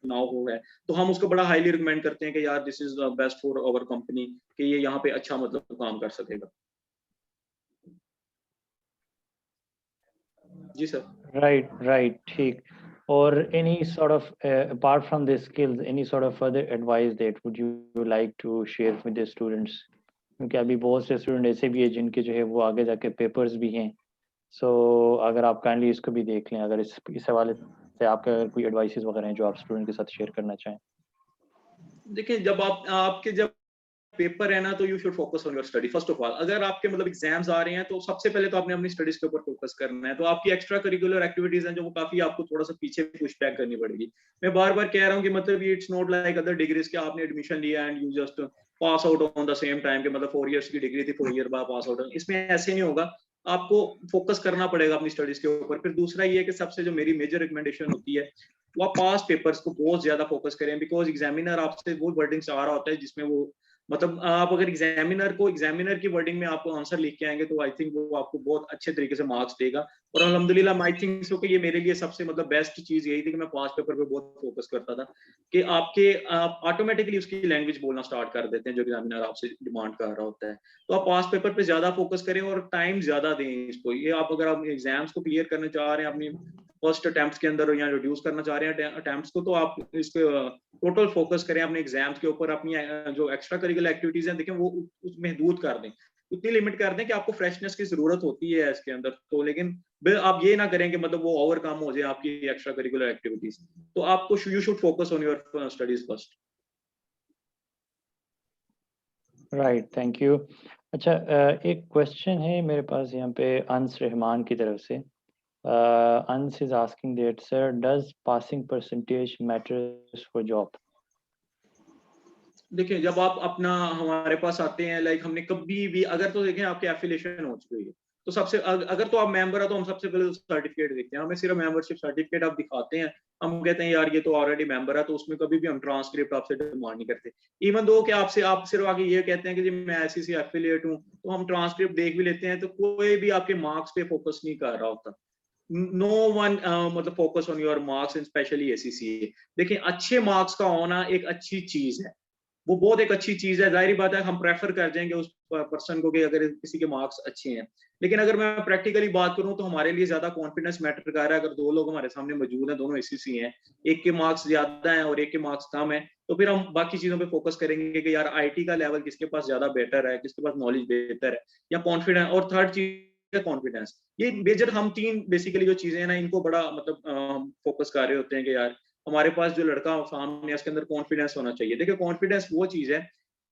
नाउ हो है, तो हम उसको बड़ा हाईली रिकमेंड करते हैं कि यार this is best for our company, कि ये यहाँ पे अच्छा मतलब काम कर सकेगा। जी सर। राइट, ठीक। और any sort of apart from these skills, any sort of further advice that would you like to share with the students? क्योंकि अभी बहुत से स्टूडेंट ऐसे भी है जिनके जो है वो आगे जाके पेपर्स भी हैं। सो अगर आप काइंडली इसको भी देख लें, अगर इस हवाले से आपके अगर कोई एडवाइसेस वगैरह हैं जो आप स्टूडेंट के साथ शेयर करना चाहें। देखिए जब आपके जब पेपर है ना, तो you should focus on your study first of all. अगर आपके मतलब एग्जाम्स आ रहे हैं, तो सबसे पहले तो आपने अपनी स्टडीज के ऊपर फोकस करना है। तो आपकी एक्स्ट्रा करिकुलर एक्टिविटीज हैं जो वो काफी आपको थोड़ा सा पीछे पुश बैक करनी पड़ेगी। मैं बार बार कह रहा हूँ कि मतलब it's not like other degrees के आपने एडमिशन लिया and you just pass out on the same time, के मतलब 4 इयर्स की डिग्री थी, 4 ईयर बाद पास आउट। इसमें ऐसे नहीं होगा, आपको फोकस करना पड़ेगा अपनी स्टडीज के ऊपर। फिर दूसरा ये है कि सबसे जो मेरी मेजर रिकमेंडेशन होती है, वो आप पास पेपर्स को बहुत ज्यादा फोकस करें, बिकॉज एग्जामिनर आपसे वो वर्डिंग्स आ रहा होता है जिसमें वो मतलब आप अगर एग्जामिनर की वर्डिंग में आप आंसर लिख के आएंगे तो आई थिंक वो आपको बहुत अच्छे तरीके से मार्क्स देगा। और अल्हम्दुलिल्लाह आई थिंक सो कि ये मेरे लिए सबसे मतलब बेस्ट चीज यही थी कि मैं पास पेपर पे बहुत फोकस करता था कि आप ऑटोमेटिकली उसकी लैंग्वेज बोलना स्टार्ट कर देते हैं जो एग्जामिनर आपसे डिमांड कर रहा होता है। तो आप पास पेपर पे ज्यादा फोकस करें और टाइम ज्यादा दें इसको। ये आप अगर आप एग्जाम्स को क्लियर करना चाह रहे हैं अपनी फर्स्ट अटेम्प्ट के अंदर या रिड्यूस करना चाह रहे हैं अटेम्प्ट्स को, तो आप इस पे टोटल फोकस करें अपने एग्जाम्स के ऊपर। अपनी जो एक्स्ट्रा करिकुलर एक्टिविटीज हैं देखें वो उसमें महदूद कर दें, उतनी लिमिट कर दें कि आपको फ्रेशनेस की जरूरत होती है इसके अंदर तो। लेकिन आप ये ना करें कि मतलब वो ओवरकम हो जाए आपकी एक्स्ट्रा करिकुलर एक्टिविटीज। तो आपको you should focus on your studies first. Right, thank you. अच्छा, एक क्वेश्चन है मेरे पास यहाँ पे अंस रहमान की तरफ से। Ans is asking that, sir, does passing percentage matters for job? देखिए जब आप अपना हमारे पास आते हैं, लाइक हमने कभी भी अगर तो देखें आपके एफिलिएशन हो चुकी है तो सबसे अगर तो आप मेंबर हो तो हम सबसे पहले सर्टिफिकेट देखते हैं। हमें सिर्फ मेंबरशिप सर्टिफिकेट आप दिखाते हैं, हम कहते हैं यार ये तो ऑलरेडी मेंबर है, तो उसमें कभी भी हम ट्रांसक्रिप्ट आपसे डिमांड नहीं करते। इवन दो कि आपसे आप सिर्फ आके ये कहते हैं कि जी मैं ऐसी एफिलिएट हूँ, तो हम ट्रांसक्रिप्ट देख भी लेते हैं। तो कोई भी आपके मार्क्स पे फोकस नहीं कर रहा होता। नो वन मतलब focus on your marks in specially ACCA. देखिए अच्छे मार्क्स का होना एक अच्छी चीज है, वो बहुत एक अच्छी चीज है। जाहिर बात है हम प्रेफर कर जाएंगे उस पर्सन को कि अगर किसी के मार्क्स अच्छे हैं। लेकिन अगर मैं प्रैक्टिकली बात करूं तो हमारे लिए ज्यादा कॉन्फिडेंस मैटर कर रहा है। अगर दो लोग हमारे सामने मौजूद हैं, दोनों एसीसी हैं, एक के मार्क्स ज्यादा हैं और एक के मार्क्स कम है, तो फिर हम बाकी चीजों पे फोकस करेंगे कि यार आईटी का लेवल किसके पास ज्यादा बेटर है, किसके पास नॉलेज बेहतर है या कॉन्फिडेंस। और थर्ड चीज है कॉन्फिडेंस। ये मेजर हम तीन बेसिकली जो चीजें हैं ना, इनको बड़ा मतलब फोकस कर रहे होते हैं कि यार हमारे पास जो लड़का सामने है उसके अंदर कॉन्फिडेंस होना चाहिए। देखिए कॉन्फिडेंस वो चीज है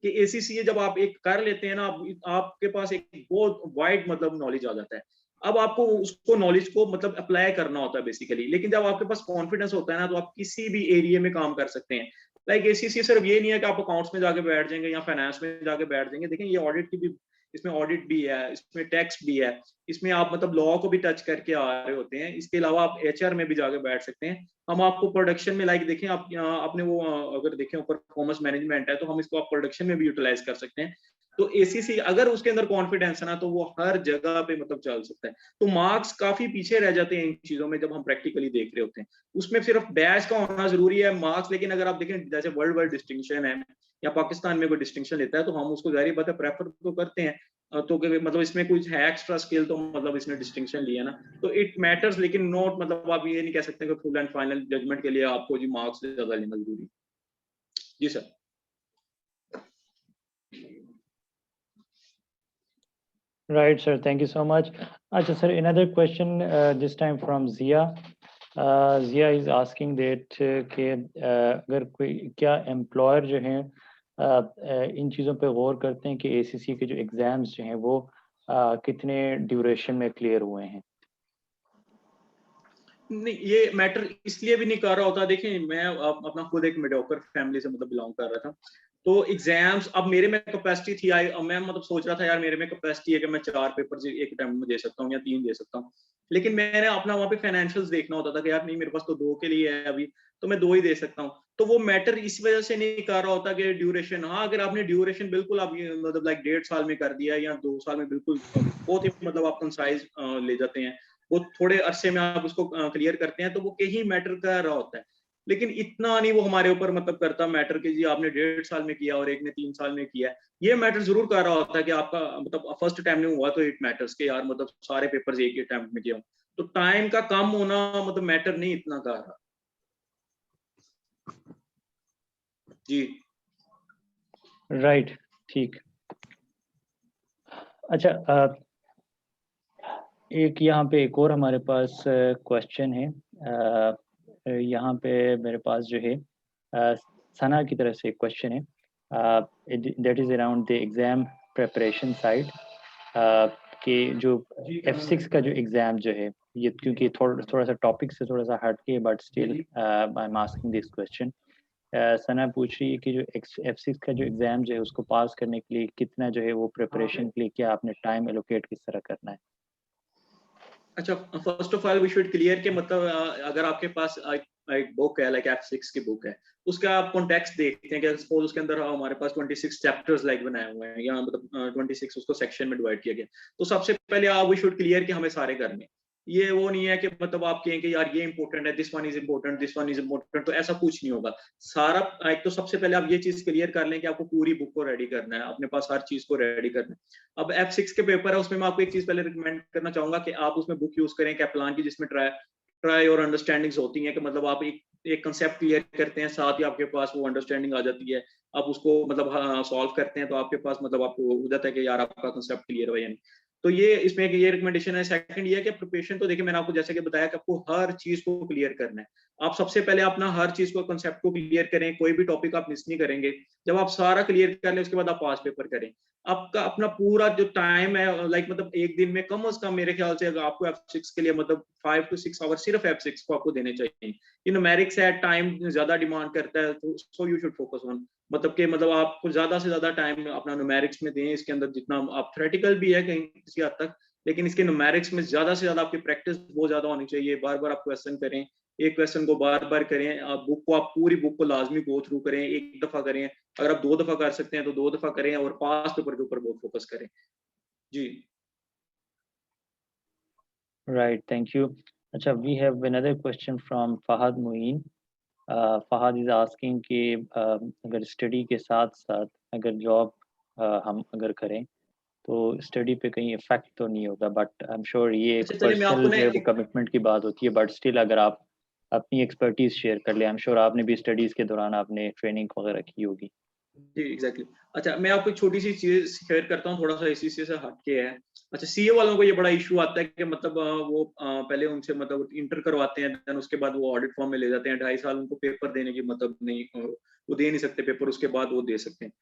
कि एसीसीए जब आप एक कर लेते हैं ना, आपके पास एक बहुत वाइड मतलब नॉलेज आ जाता है। अब आपको उसको नॉलेज को मतलब अप्लाई करना होता है बेसिकली। लेकिन जब आपके पास कॉन्फिडेंस होता है ना, तो आप किसी भी एरिया में काम कर सकते हैं। लाइक एसीसी सिर्फ ये नहीं है कि आप अकाउंट्स में जाके बैठ जाएंगे या फाइनेंस में जाके बैठ जाएंगे। देखें ये ऑडिट की भी, इसमें ऑडिट भी है, इसमें टैक्स भी है, इसमें आप मतलब लॉ को भी टच करके आ रहे होते हैं। इसके अलावा आप एचआर में भी जाके बैठ सकते हैं। हम आपको प्रोडक्शन में लाइक देखें आप आपने वो अगर देखें परफॉर्मेंस मैनेजमेंट है, तो हम इसको आप प्रोडक्शन में भी यूटिलाइज कर सकते हैं। तो एसीसी अगर उसके अंदर कॉन्फिडेंस है ना, तो वो हर जगह पे मतलब चल सकता है। तो मार्क्स काफी पीछे रह जाते हैं इन चीजों में जब हम प्रैक्टिकली देख रहे होते हैं। उसमें सिर्फ बैच का होना जरूरी है, मार्क्स। लेकिन अगर आप देखें जैसे वर्ल्ड वाइड डिस्टिंक्शन है या पाकिस्तान में कोई डिस्टिंक्शन लेता है, तो हम उसको जाहिर बात है प्रेफर तो करते हैं। तो मतलब इसमें कुछ है एक्स्ट्रा स्किल, तो मतलब इसने डिस्टिंक्शन लिया ना, तो इट मैटर्स। लेकिन नोट मतलब आप ये नहीं कह सकते कि फुल एंड फाइनल जजमेंट के लिए आपको जी मार्क्स ज्यादा लेना जरूरी। जी sir. Right, sir. Thank you so much. Acha, sir, another question, this time from Zia. Zia is asking that कि अगर कोई क्या एम्प्लॉयर जो हैं इन चीज़ों पे गौर करते हैं कि एसीसी के जो एग्ज़ाम्स जो हैं वो कितने ड्यूरेशन में क्लियर हुए हैं? नहीं ये मैटर इसलिए भी नहीं कर रहा होता। देखिए मैं अपना खुद एक मीडियोकर फैमिली से मतलब बिलोंग कर रहा था। तो एग्जाम्स अब मेरे में कैपेसिटी थी, मैं मतलब सोच रहा था यार मेरे में कैपेसिटी है कि मैं 4 पेपर एक टाइम में दे सकता हूँ या 3 दे सकता हूँ। लेकिन मैंने अपना वहाँ पे फाइनेंशियल्स देखना होता था कि यार नहीं मेरे पास तो 2 के लिए है अभी, तो मैं 2 ही दे सकता हूँ। तो वो मैटर इस वजह से नहीं कर रहा होता कि ड्यूरेशन। हाँ अगर आपने ड्यूरेशन बिल्कुल आप मतलब लाइक 1.5 साल में कर दिया या 2 साल में, बिल्कुल बहुत ही मतलब आप कंसाइज ले जाते हैं, वो थोड़े अरसे में आप उसको क्लियर करते हैं, तो वो कहीं मैटर कर रहा होता है। लेकिन इतना नहीं वो हमारे ऊपर मतलब करता मैटर कि जी आपने 1.5 साल में किया और एक ने 3 साल में किया। ये मैटर जरूर कर रहा होता है कि आपका मतलब फर्स्ट टाइम में हुआ तो इट मैटर्स के यार मतलब सारे पेपर्स एक ही अटेम्प्ट में किया। तो टाइम का कम होना मतलब मैटर नहीं इतना कर रहा। जी राइट, ठीक। अच्छा, एक यहाँ पे एक और हमारे पास क्वेश्चन है। यहाँ पे मेरे पास जो है सना की तरफ से एक क्वेश्चन है, that is around the exam preparation side, कि जो F6 का जो एग्ज़ाम जो है, ये क्योंकि थोड़ा सा टॉपिक से थोड़ा सा हट के, but still I am asking this question. Sana पूछ रही है कि जो F6 का जो एग्ज़ाम जो है उसको पास करने के लिए कितना जो है वो प्रिपरेशन के लिए क्या आपने टाइम एलोकेट किस तरह करना है? अच्छा, first of all we should clear के मतलब अगर आपके पास एक बुक है लाइक F6 की बुक है, उसका आप कॉन्टेक्स्ट देखते हैं कि सपोज उसके अंदर हमारे पास 26 चैप्टर्स लाइक बनाए हुए हैं, या मतलब 26 उसको सेक्शन में डिवाइड किया गया। तो सबसे पहले आप वी शुड क्लियर कि हमें सारे करने, ये वो नहीं है कि मतलब आप कहें कि यार ये इंपॉर्टेंट है, this one is important, this one is important, तो ऐसा कुछ नहीं होगा। सारा एक तो सबसे पहले आप ये चीज क्लियर कर लें कि आपको पूरी बुक को रेडी करना है, अपने पास हर चीज को रेडी करना है। अब F6 के पेपर है, उसमें मैं आपको एक चीज पहले रिकमेंड करना चाहूंगा कि आप उसमें बुक यूज करें कैपलान की, जिसमें ट्राई और अंडरस्टैंडिंग्स होती हैं कि मतलब आप एक कंसेप्ट क्लियर करते हैं, साथ ही आपके पास वो अंडरस्टैंडिंग आ जाती है, आप उसको मतलब सॉल्व करते हैं, तो आपके पास मतलब आपको हो जाता है कि यार आपका कंसेप्ट क्लियर है या नहीं। तो ये इसमें ये रिकमेंडेशन है। सेकंड ये है कि प्रिपरेशन तो देखिए मैंने आपको जैसे कि बताया कि आपको हर चीज को क्लियर करना है। आप सबसे पहले अपना हर चीज को कंसेप्ट को क्लियर करें, कोई भी टॉपिक आप मिस नहीं करेंगे। जब आप सारा क्लियर कर लें उसके बाद आप पास पेपर करें। आपका अपना पूरा जो टाइम है लाइक मतलब एक दिन में कम से कम मेरे ख्याल से अगर आपको F6 के लिए मतलब 5 to 6 आवर सिर्फ F6 को आपको देने चाहिए। ये न्यूमेरिक्स है, टाइम ज्यादा डिमांड करता है, तो so you should focus on मतलब कि मतलब आपको ज्यादा से ज्यादा टाइम अपना न्यूमेरिक्स में दें। इसके अंदर जितना आप थ्योरेटिकल भी है कहीं किसी हद तक, लेकिन इसके न्यूमेरिक्स में ज्यादा से ज्यादा आपकी प्रैक्टिस बहुत ज्यादा होनी चाहिए। बार बार आप क्वेश्चन करें, एक क्वेश्चन को बार बार करें, आप बुक को आप पूरी बुक को लाजमी गो थ्रू करें, एक दफा करें, अगर आप 2 दफा कर सकते हैं तो 2 दफा करें, और पास पेपर के ऊपर बहुत फोकस करें। जी Right, thank you. अच्छा, we have another question from Fahad Muin. Fahad is asking कि अगर स्टडी के साथ साथ अगर जॉब हम अगर करें तो स्टडी पे कहीं इफेक्ट तो नहीं होगा, बट आई एम श्योर ये एक अच्छा, चलिए मैं आपको पर्सनल ना जो है वो एक कमिटमेंट की बात होती है, बट स्टिल अगर आप अपनी एक्सपर्टीज शेयर कर ले, आई एम श्योर आपने भी स्टडीज के दौरान आपने ट्रेनिंग वगैरह की होगी। जी एग्जैक्टली। अच्छा, मैं आपको एक छोटी सी चीज शेयर करता हूँ, थोड़ा सा इसी से हट के है। अच्छा, सीए वालों को ये बड़ा इशू आता है कि मतलब वो पहले उनसे मतलब इंटर करवाते हैं, देन उसके बाद वो ऑडिट फॉर्म में ले जाते हैं, 2.5 साल उनको पेपर देने की मतलब नहीं, वो दे नहीं सकते पेपर, उसके बाद वो दे सकते हैं।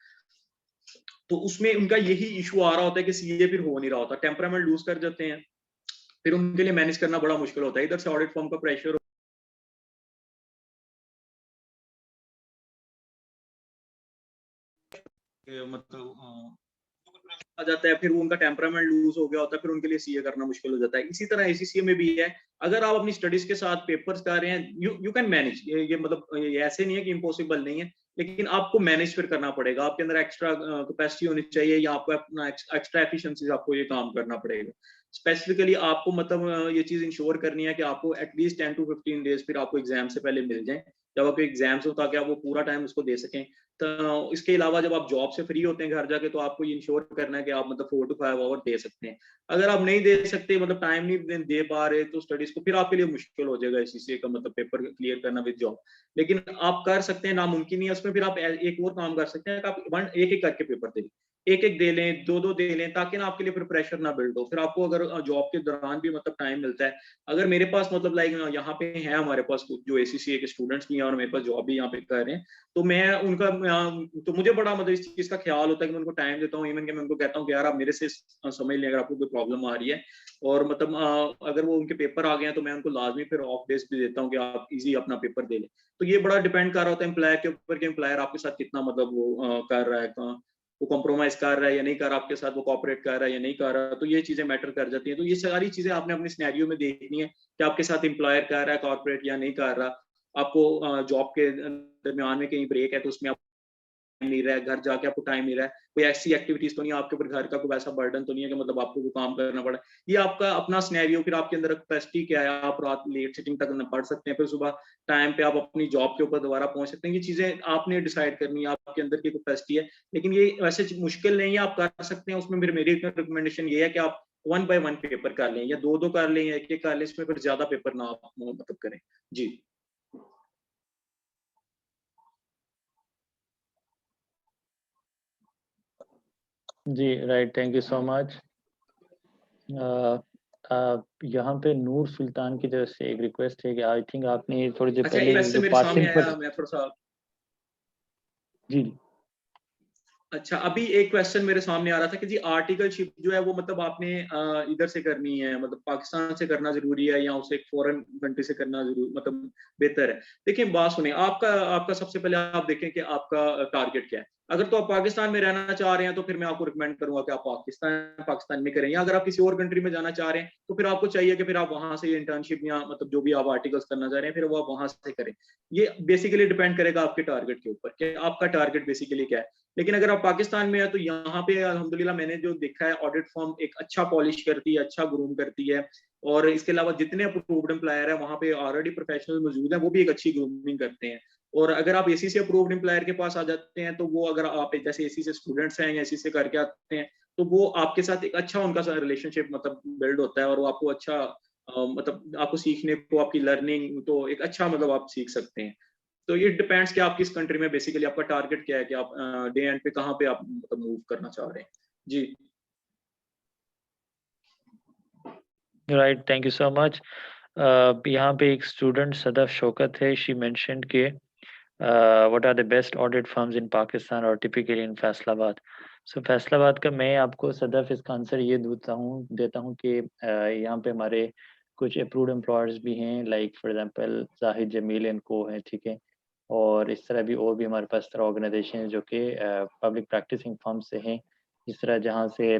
तो उसमें उनका यही इशू आ रहा होता है कि सीए फिर हो नहीं रहा होता, टेम्परामेंट लूज कर जाते हैं, फिर उनके लिए मैनेज करना बड़ा मुश्किल होता है। इधर से ऑडिट फॉर्म का प्रेशर मतलब आ जाता है, फिर वो उनका टेम्परामेंट लूज हो गया होता है, फिर उनके लिए सीए करना मुश्किल हो जाता है। इसी तरह एसीसीए में भी है, अगर आप अपनी स्टडीज के साथ पेपर्स कर रहे हैं, यू कैन मैनेज, ये मतलब ये ऐसे नहीं है कि इम्पॉसिबल नहीं है, लेकिन आपको मैनेज फिर करना पड़ेगा। आपके अंदर एक्स्ट्रा कैपेसिटी होनी चाहिए, या आपको अपना एक्स्ट्रा एफिशिएंसी आपको ये काम करना पड़ेगा। स्पेसिफिकली आपको मतलब ये चीज इंश्योर करनी है कि आपको एटलीस्ट 10 to 15 डेज फिर आपको एग्जाम से पहले मिल जाए, जब आपके एग्जाम्स हो, ताकि आप वो पूरा टाइम उसको दे सकें। तो इसके अलावा जब आप जॉब से फ्री होते हैं घर जाके, तो आपको ये इंश्योर करना है कि आप मतलब 4 to 5 आवर दे सकते हैं। अगर आप नहीं दे सकते, मतलब टाइम नहीं दे पा रहे, तो स्टडीज को फिर आपके लिए मुश्किल हो जाएगा एसीसीए का मतलब पेपर क्लियर करना विद जॉब। लेकिन आप कर सकते हैं, नामुमकिन नहीं है उसमें। फिर आप एक और काम कर सकते हैं कि आप एक एक करके पेपर दे, एक एक दे लें, दो दो दे लें, ताकि ना आपके लिए फिर प्रेशर ना बिल्ड हो। फिर आपको अगर जॉब के दौरान भी मतलब टाइम मिलता है, अगर मेरे पास मतलब लाइक यहाँ पे है हमारे पास कुछ जो एसीसीए के स्टूडेंट्स भी हैं और मेरे पास जॉब भी यहाँ पे कर रहे हैं, तो मैं उनका तो मुझे बड़ा मतलब इस चीज का ख्याल होता है कि मैं उनको टाइम देता हूँ। इवन कि मैं उनको कहता हूँ कि यार आप मेरे से समझ लें अगर आपको कोई प्रॉब्लम आ रही है, और मतलब अगर वो उनके पेपर आ गए हैं तो मैं उनको लाजमी फिर ऑफ डेज भी देता हूँ कि आप इजी अपना पेपर दे लें। तो ये बड़ा डिपेंड कर रहा होता है एम्प्लॉयर के ऊपर कि एम्प्लॉयर आपके साथ कितना मतलब वो कर रहा है, वो कॉम्प्रोमाइज कर रहा है या नहीं कर रहा आपके साथ, वो कॉपरेट कर रहा है या नहीं कर रहा। तो ये चीजें मैटर कर जाती हैं। तो ये सारी चीजें आपने अपने सिनेरियो में देखनी है कि आपके साथ एम्प्लॉयर कर रहा है कॉपरेट या नहीं कर रहा। आपको जॉब के दरमियान में कहीं ब्रेक है तो उसमें नहीं रहा है, घर जाके आपको टाइम नहीं रहा है, कोई ऐसी एक्टिविटीज तो नहीं आपके ऊपर, घर का कोई वैसा बर्डन तो नहीं है कि मतलब आपको वो काम करना पड़ा। ये आपका अपना सिनेरियो, फिर आपके अंदर कैपेसिटी क्या है, आप रात लेट सिटिंग तक पढ़ सकते हैं, फिर सुबह टाइम पे आप अपनी जॉब के ऊपर दोबारा पहुंच सकते हैं। ये चीजें आपने डिसाइड करनी है, आपके अंदर की कैपेसिटी है। लेकिन ये वैसे मुश्किल नहीं है, आप कर सकते हैं। उसमें फिर मेरी रिकमेंडेशन ये है कि आप 1 by 1 पेपर कर लें, या 2 कर लें, या एक कर लें, इसमें फिर ज्यादा पेपर ना आप मतलब करें। जी जी right, thank you so much. यहाँ पे नूर सुल्तान की तरफ से एक रिक्वेस्ट है कि आई थिंक आपने थोड़ी देर अच्छा, पहले वैसे जो मेरे सामने पासिंग पर। आया, मैं थोड़ा सा जी अच्छा, अभी एक क्वेश्चन मेरे सामने आ रहा था कि जी आर्टिकलशिप जो है वो मतलब आपने इधर से करनी है, मतलब पाकिस्तान से करना जरूरी है, या उसे एक फॉरेन कंट्री से करना जरूर मतलब बेहतर है। देखिए बात सुनिए, आपका आपका सबसे पहले आप देखें कि आपका टारगेट क्या है। अगर तो आप पाकिस्तान में रहना चाह रहे हैं तो फिर मैं आपको रिकमेंड करूंगा कि आप पाकिस्तान में करें, या अगर आप किसी और कंट्री में जाना चाह रहे हैं तो फिर आपको चाहिए कि फिर आप वहां से इंटर्नशिप या मतलब जो भी आप आर्टिकल्स करना चाह रहे हैं फिर वो आप वहां से करें। ये बेसिकली डिपेंड करेगा आपके टारगेट के ऊपर कि आपका टारगेट बेसिकली क्या है। लेकिन अगर आप पाकिस्तान में है तो यहाँ पे अल्हम्दुलिल्लाह मैंने जो देखा है ऑडिट फर्म एक अच्छा पॉलिश करती है, अच्छा ग्रूम करती है, और इसके अलावा जितने अप्रूव्ड एम्प्लॉयर है वहाँ पे ऑलरेडी प्रोफेशनल मौजूद है, वो भी एक अच्छी ग्रूमिंग करते हैं। और अगर आप एसी से अप्रूव्ड एम्प्लॉयर के पास आ जाते हैं तो वो, अगर आप जैसे एसी से स्टूडेंट्स हैं या एसी से करके आते हैं, तो वो आपके साथ एक अच्छा उनका रिलेशनशिप मतलब बिल्ड होता है, और वो आपको अच्छा मतलब आपको सीखने को, आपकी लर्निंग तो एक अच्छा मतलब आप सीख सकते हैं। तो ये डिपेंड्स कि आप किस कंट्री में, बेसिकली आपका टारगेट क्या है कि आप डे एंड पे कहाँ पे आप मतलब मूव करना चाह रहे हैं। जी। Right, thank you so much. यहाँ पे एक स्टूडेंट सदफ शौकत है, शी मेंशन्ड के what are the best audit firms in Pakistan और typically in Faisalabad. So Faisalabad का मैं आपको सदफ इसका आंसर ये देता हूँ कि यहाँ पे हमारे कुछ अप्रूव्ड एम्प्लॉयर्स भी हैं, like for example Zahid Jamil and को है, ठीक है। और इस तरह भी और भी हमारे पास तरह ऑर्गेनाइजेशन है जो कि पब्लिक प्रैक्टिसिंग फर्म से हैं, जिस तरह जहाँ से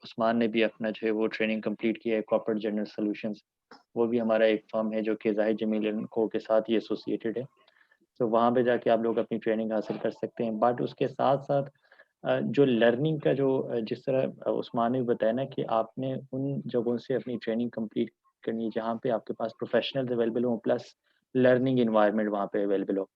उस्मान ने भी अपना जो है वो ट्रेनिंग कंप्लीट किया है, कॉर्पोरेट जनरल सॉल्यूशंस, वो भी हमारा एक फर्म है जो कि जाहिद जमील एंड को के साथ ही एसोसिएटेड है। तो वहाँ पे जाके आप लोग अपनी ट्रेनिंग हासिल कर सकते हैं। बट उसके साथ-साथ जो लर्निंग का जो जिस तरह उस्मान ने भी बताया ना कि आपने उन जगहों से अपनी ट्रेनिंग कंप्लीट करनी है जहाँ पे आपके पास प्रोफेशनल्स अवेलेबल हो प्लस लर्निंग एनवायरनमेंट वहाँ पे अवेलेबल हो।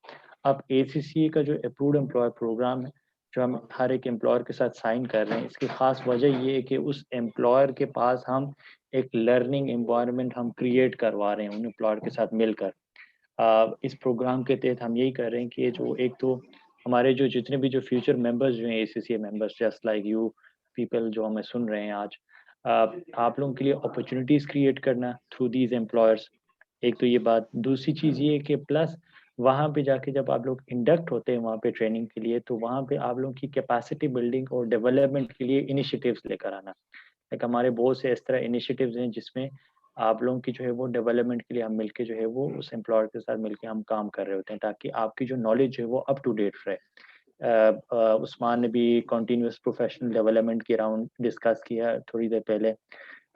अब एसीसीए का जो अप्रूव्ड एम्प्लॉयर प्रोग्राम है, जो हम हर एक एम्प्लॉयर के साथ साइन कर रहे हैं, इसकी ख़ास वजह ये है कि उस एम्प्लॉयर के पास हम एक लर्निंग एनवायरनमेंट हम क्रिएट करवा रहे हैं उन एम्प्लॉयर के साथ मिलकर। इस प्रोग्राम के तहत हम यही कर रहे हैं कि जो एक तो हमारे जो जितने भी जो फ्यूचर मेंबर्स जो हैं ACCA members just like you people जो हमें सुन रहे हैं आज, आप लोगों के लिए अपॉर्चुनिटीज़ क्रिएट करना थ्रू दीज एम्प्लॉयर्स। एक तो ये बात, दूसरी चीज़ ये है कि प्लस वहाँ पे जाके जब आप लोग इंडक्ट होते हैं वहाँ पे ट्रेनिंग के लिए, तो वहाँ पे आप लोगों की कैपेसिटी बिल्डिंग और डेवलपमेंट के लिए इनिशिएटिव्स लेकर आना। लाइक हमारे बहुत से इस तरह इनिशिएटिव्स हैं जिसमें आप लोगों की जो है वो डेवलपमेंट के लिए हम मिलके जो है वो उस एम्प्लॉयर के साथ मिलके हम काम कर रहे होते हैं ताकि आपकी जो नॉलेज है वो अप टू डेट रहे। उस्मान ने भी कंटिन्यूअस प्रोफेशनल डेवलपमेंट के अराउंड डिस्कस किया थोड़ी देर पहले।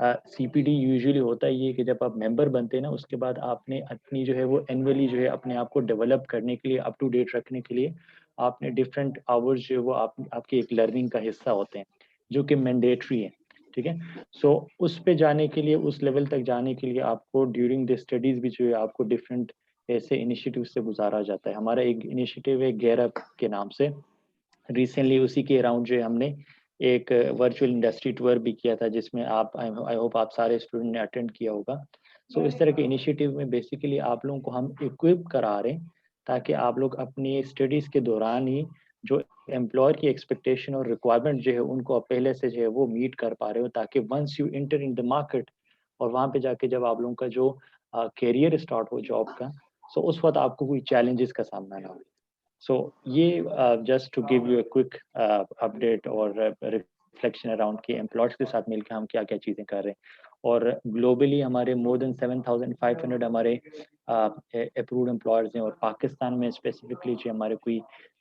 सीपीडी यूजुअली होता है ये कि जब आप मेंबर बनते हैं ना उसके बाद आपने अपनी जो है वो एनुअली जो है अपने आप को डेवलप करने के लिए, अप टू डेट रखने के लिए आपने डिफरेंट आवर्स जो है वो आपकी एक लर्निंग का हिस्सा होते हैं जो कि मैंडेटरी है, ठीक है। सो उस पे जाने के लिए, उस लेवल तक जाने के लिए आपको ड्यूरिंग द स्टडीज भी जो है आपको डिफरेंट ऐसे इनिशिएटिव से गुजारा जाता है। हमारा एक इनिशिएटिव है गेयर अप के नाम से, रिसेंटली उसी के अराउंड जो है हमने एक वर्चुअल इंडस्ट्री टूर भी किया था जिसमें आप आई होप आप सारे स्टूडेंट ने अटेंड किया होगा। सो इस तरह के इनिशिएटिव में बेसिकली आप लोगों को हम इक्विप करा रहे हैं ताकि आप लोग अपनी स्टडीज़ के दौरान ही जो एम्प्लॉयर की एक्सपेक्टेशन और रिक्वायरमेंट जो है उनको आप पहले से जो है वो मीट कर पा रहे हो ताकि once you enter in the market और वहाँ पे जाके जब आप लोगों का जो करियर स्टार्ट हो जॉब का, सो उस वक़्त आपको कोई चैलेंजेस का सामना ना हो। सो ये just to give you a quick update और रिफ्लेक्शन अराउंड कि एम्प्लॉयर्स के साथ मिलकर हम क्या-क्या चीज़ें कर रहे हैं। और ग्लोबली हमारे मोर देन 7,500 हमारे अप्रूव्ड एम्प्लॉयर्स हैं और पाकिस्तान में स्पेसिफिकली जो हमारे कोई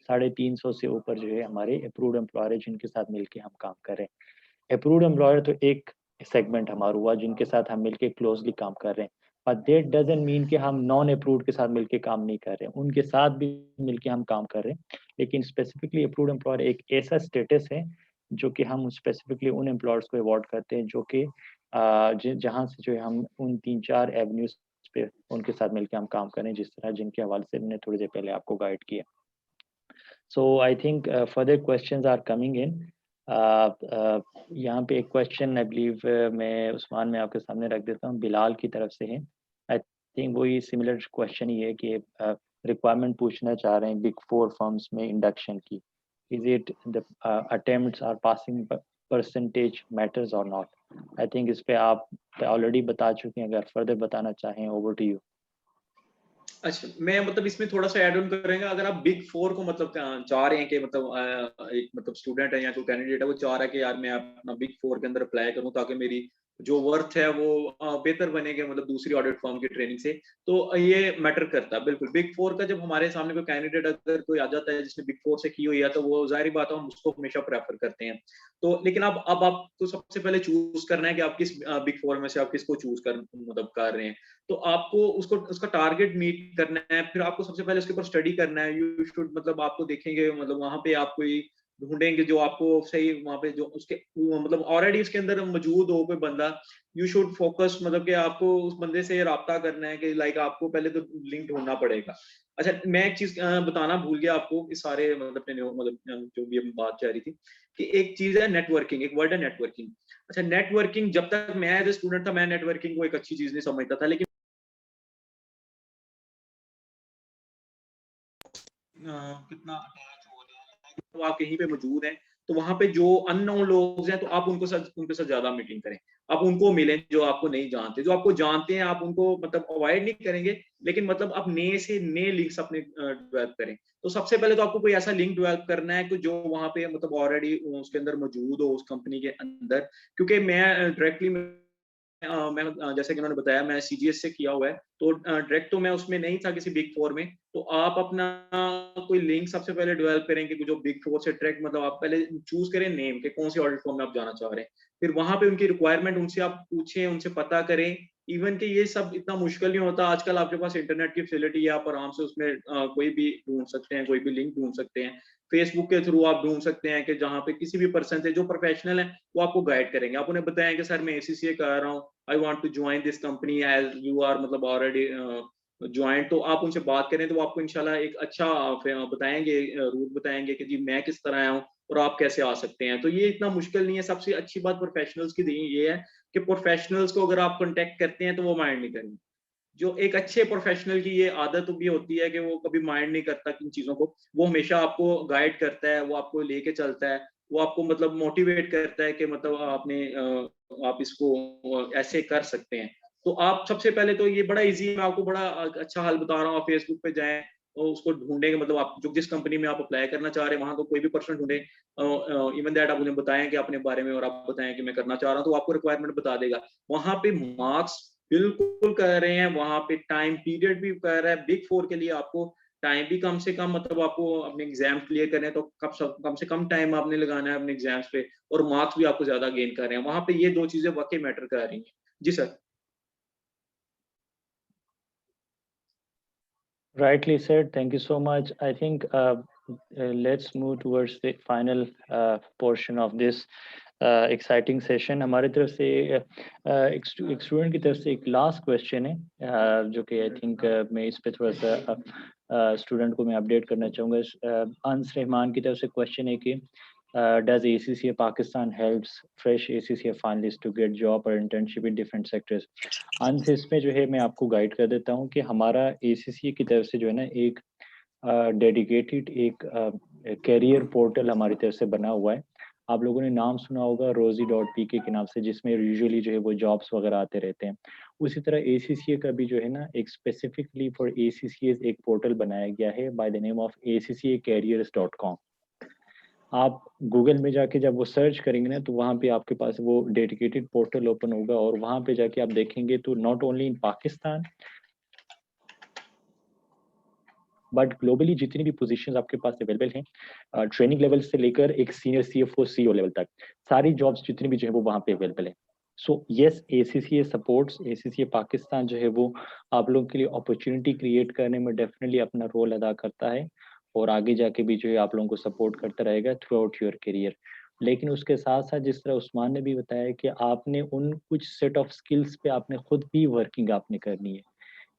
350 से ऊपर जो है हमारे अप्रूव्ड एम्प्लॉयर हैं जिनके साथ मिलके हम काम कर रहे हैं। अप्रूव्ड एम्प्लॉयर तो एक सेगमेंट हमारा हुआ जिनके साथ हम मिलके क्लोजली काम कर रहे हैं। बट दैट डज़न्ट मीन कि हम नॉन अप्रूव्ड के साथ मिलके काम नहीं कर रहे हैं, उनके साथ भी मिलके हम काम कर रहे हैं। लेकिन स्पेसिफिकली अप्रूव्ड एम्प्लॉयर एक ऐसा स्टेटस है जो कि हम स्पेसिफिकली उन एम्प्लॉयर्स को अवॉर्ड करते हैं जो कि जहाँ से जो है हम उन 3-4 एवेन्यूज़ पे उनके साथ मिलके हम काम करें जिस तरह जिनके हवाले से मैंने थोड़ी देर पहले आपको गाइड किया। So I think further questions are coming in. यहाँ पे एक क्वेश्चन आई बिलीव मैं उस्मान में आपके सामने रख देता हूँ, बिलाल की तरफ से है। आई थिंक वही सिमिलर क्वेश्चन ही है कि रिक्वायरमेंट पूछना चाह रहे हैं बिग फोर फर्म्स में इंडक्शन की। Is it the attempts are passing percentage matters और नॉट? आई थिंक इस पे आप ऑलरेडी बता चुके हैं, अगर फर्दर बताना चाहें ओवर टू यू। अच्छा, मैं मतलब इसमें थोड़ा-सा ऐड ऑन करेंगे। अगर आप बिग 4 को मतलब चाह रहे हैं कि मतलब एक मतलब स्टूडेंट है या कोई कैंडिडेट है वो चाह रहा है कि यार मैं अपना बिग 4 के अंदर अप्लाई करूँ ताकि मेरी जो वर्थ है वो बेहतर बनेगा, मतलब दूसरी ऑडिट फर्म की ट्रेनिंग से। तो ये मैटर करता है बिल्कुल। बिग फोर का जब हमारे सामने कोई कैंडिडेट अगर कोई आ जाता है जिसने बिग फोर से की हुई है, तो वो जाहिर बात है हम उसको हमेशा प्रेफर करते हैं। तो लेकिन अब आपको सबसे पहले चूज करना है कि आप किस बिग फोर में से आप किसको चूज कर मतलब कर रहे हैं। तो आपको उसको उसका टारगेट मीट करना है, फिर आपको सबसे पहले उसके ऊपर स्टडी करना है। यू शुड मतलब आपको देखेंगे, मतलब वहां पे आप कोई ढूंढेंगे जो आपको सही वहां पे जो उसके मतलब ऑलरेडी उसके अंदर मौजूद हो कोई बंदा। यू शुड फोकस, मतलब कि आपको उस बंदे से राब्ता करना है कि लाइक आपको पहले तो लिंक ढूंढना पड़ेगा। अच्छा, मैं एक चीज बताना भूल गया आपको, इस सारे मतलब जो भी हम बात जा रही थी, कि एक चीज है नेटवर्किंग, एक वर्ड है नेटवर्किंग। अच्छा, नेटवर्किंग जब तक मैं एज ए स्टूडेंट था, मैं नेटवर्किंग को एक अच्छी चीज नहीं समझता था, लेकिन कितना अटैच हो रहे हैं, तो आप कहीं पे मौजूद हैं, तो वहां पे जो अननोन लोग हैं, तो आप उनके साथ ज्यादा मीटिंग करें। आप उनको मिलें जो आपको नहीं जानते। जो आपको जानते हैं आप उनको मतलब अवॉइड नहीं करेंगे, लेकिन मतलब आप नए से नए लिंक्स अपने डेवलप करें। तो सबसे पहले तो आपको कोई ऐसा लिंक डेवलप करना है कि जो वहां पे मतलब ऑलरेडी उसके अंदर मौजूद हो, उस कंपनी के अंदर। क्योंकि मैं डायरेक्टली मैं जैसे कि उन्होंने बताया, मैं सीजीएस से किया हुआ है, तो डायरेक्ट तो मैं उसमें नहीं था किसी बिग फोर में। तो आप अपना कोई लिंक सबसे पहले डेवलप करेंगे जो बिग फोर से डायरेक्ट, मतलब आप पहले चूज करें नेम के कौन सी ऑडिट फॉर्म में आप जाना चाह रहे हैं। फिर वहां पे उनकी रिक्वायरमेंट उनसे आप पूछें, उनसे पता करें। इवन कि ये सब इतना मुश्किल नहीं होता, आजकल आपके पास इंटरनेट की फैसिलिटी है, आप आराम से उसमें कोई भी ढूंढ सकते हैं, कोई भी लिंक ढूंढ सकते हैं। फेसबुक के थ्रू आप ढूंढ सकते हैं कि जहाँ पे किसी भी पर्सन से जो प्रोफेशनल है वो आपको गाइड करेंगे। आप उन्हें बताएंगे सर मैं एसीसीए कर रहा हूँ, I want to join this company as you are मतलब ऑलरेडी ज्वाइन। तो आप उनसे बात करें तो वो आपको इंशाल्लाह एक अच्छा बताएंगे, रूट बताएंगे कि जी मैं किस तरह आया हूँ और आप कैसे आ सकते हैं। तो ये इतना मुश्किल नहीं है। सबसे अच्छी बात प्रोफेशनल्स की ये है कि प्रोफेशनल्स को अगर आप कांटेक्ट करते हैं तो वो माइंड नहीं करेंगे। जो एक अच्छे प्रोफेशनल की ये आदत भी होती है कि वो कभी माइंड नहीं करता किन चीजों को। वो हमेशा आपको गाइड करता है, वो आपको लेके चलता है, वो आपको मतलब मोटिवेट करता है कि मतलब आपने आप इसको ऐसे कर सकते हैं। तो आप सबसे पहले तो ये बड़ा इजी है, मैं आपको बड़ा अच्छा हल बता रहा हूँ। आप फेसबुक पे जाएं और उसको ढूंढेंगे, मतलब आप जो जिस कंपनी में आप अप्लाई करना चाह रहे हैं वहां को कोई भी पर्सन ढूंढे। इवन दैट आप उन्हें बताएं कि अपने बारे में, और आप बताएं कि मैं करना चाह रहा हूँ, तो आपको रिक्वायरमेंट बता देगा। वहां पे मार्क्स बिल्कुल कर रहे हैं, वहां पे टाइम पीरियड भी कर रहा है। बिग फोर के लिए आपको टाइम भी कम से कम, मतलब आपको अपने एग्जाम क्लियर करने हैं तो कम से कम टाइम आपने लगाना है अपने एग्जाम्स पे, और मार्क्स भी आपको ज्यादा गेन कर रहे हैं वहां पे। ये दो चीजें वाकई मैटर कर रही हैं। जी sir. Rightly said. Thank you so much. I think let's move towards the final portion of this exciting session. हमारे तरफ से एक स्टूडेंट की तरफ से एक लास्ट क्वेश्चन है, जो कि आई थिंक मैं इस पे थोड़ा सा स्टूडेंट को मैं अपडेट करना चाहूँगा। अंस रहमान की तरफ से क्वेश्चन है कि does ACCA Pakistan helps fresh ACCA finalists to get job or internship in different sectors? अंत इसमें जो है मैं आपको गाइड कर देता हूँ कि हमारा ACCA की तरफ से जो है ना एक डेडिकेटेड एक कैरियर पोर्टल हमारी तरफ से बना हुआ है। आप लोगों ने नाम सुना होगा rosie.pk के नाम से, जिसमें यूजुअली जो है वो जॉब्स वगैरह आते रहते हैं। उसी तरह ACCA का भी जो है ना एक स्पेसिफिकली फॉर ACCA एक पोर्टल बनाया गया है by the name of ACCAcareers.com। आप गूगल में जाके जब वो सर्च करेंगे ना, तो वहाँ पे आपके पास वो डेडिकेटेड पोर्टल ओपन होगा, और वहाँ पे जाके आप देखेंगे तो not only in Pakistan but globally जितनी भी पोजीशंस आपके पास अवेलेबल हैं, ट्रेनिंग लेवल से लेकर एक सीनियर CFO CEO लेवल तक, सारी जॉब्स जितनी भी जो है वो वहाँ पे अवेलेबल है। So yes, ACCA supports, ACCA Pakistan जो है वो आप लोगों के लिए अपॉर्चुनिटी क्रिएट करने में डेफिनेटली अपना रोल अदा करता है, और आगे जाके भी जो है आप लोगों को सपोर्ट करता रहेगा थ्रू आउट योर करियर। लेकिन उसके साथ साथ जिस तरह उस्मान ने भी बताया कि आपने उन कुछ सेट ऑफ स्किल्स पे आपने खुद भी वर्किंग आपने करनी है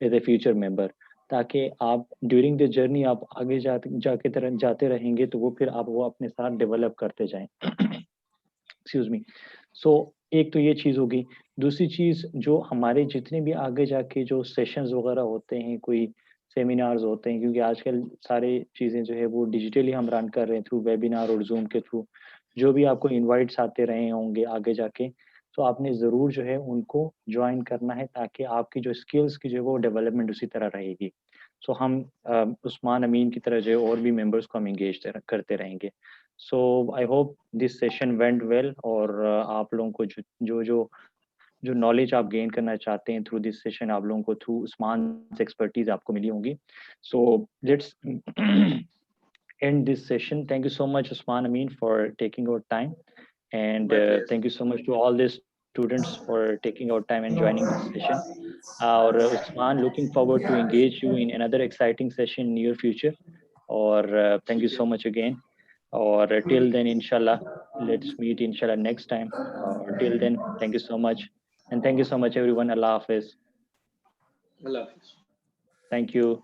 एज ए फ्यूचर मेंबर, ताकि आप ड्यूरिंग द जर्नी आप आगे जाके तरह जाते रहेंगे, तो वो फिर आप वो अपने साथ डेवलप करते जाएं। Excuse me. सो एक तो ये चीज़ होगी। दूसरी चीज़, जो हमारे जितने भी आगे जाके जो सेशंस वगैरह होते हैं, कोई सेमिनार्स होते हैं, क्योंकि आजकल सारी चीज़ें जो है वो डिजिटली हम रन कर रहे हैं थ्रू वेबिनार और जूम के थ्रू। जो भी आपको इनवाइट्स आते रहे होंगे आगे जाके, तो आपने ज़रूर जो है उनको ज्वाइन करना है, ताकि आपकी जो स्किल्स की जो है वो डेवलपमेंट उसी तरह रहेगी। सो हम उस्मान अमीन की तरह जो है और भी मेंबर्स को हम इंगेज करते रहेंगे। So I hope this session went well, और आप लोगों को जो जो जो नॉलेज आप गेन करना चाहते हैं थ्रू दिस सेशन, आप लोगों को थ्रू उस्मान एक्सपर्टीज आपको मिली होंगी. So let's end this session. Thank you so much, Usman Amin, for taking our time. And My pleasure. thank you so much to all the students for taking our time and joining this session. Or Usman, looking forward to engage you in another exciting session in near future. Or thank you so much again. Or till then, inshallah, let's meet inshallah next time. Or till then, thank you so much. And thank you so much, everyone. Allah Hafiz. Allah Hafiz. Thank you.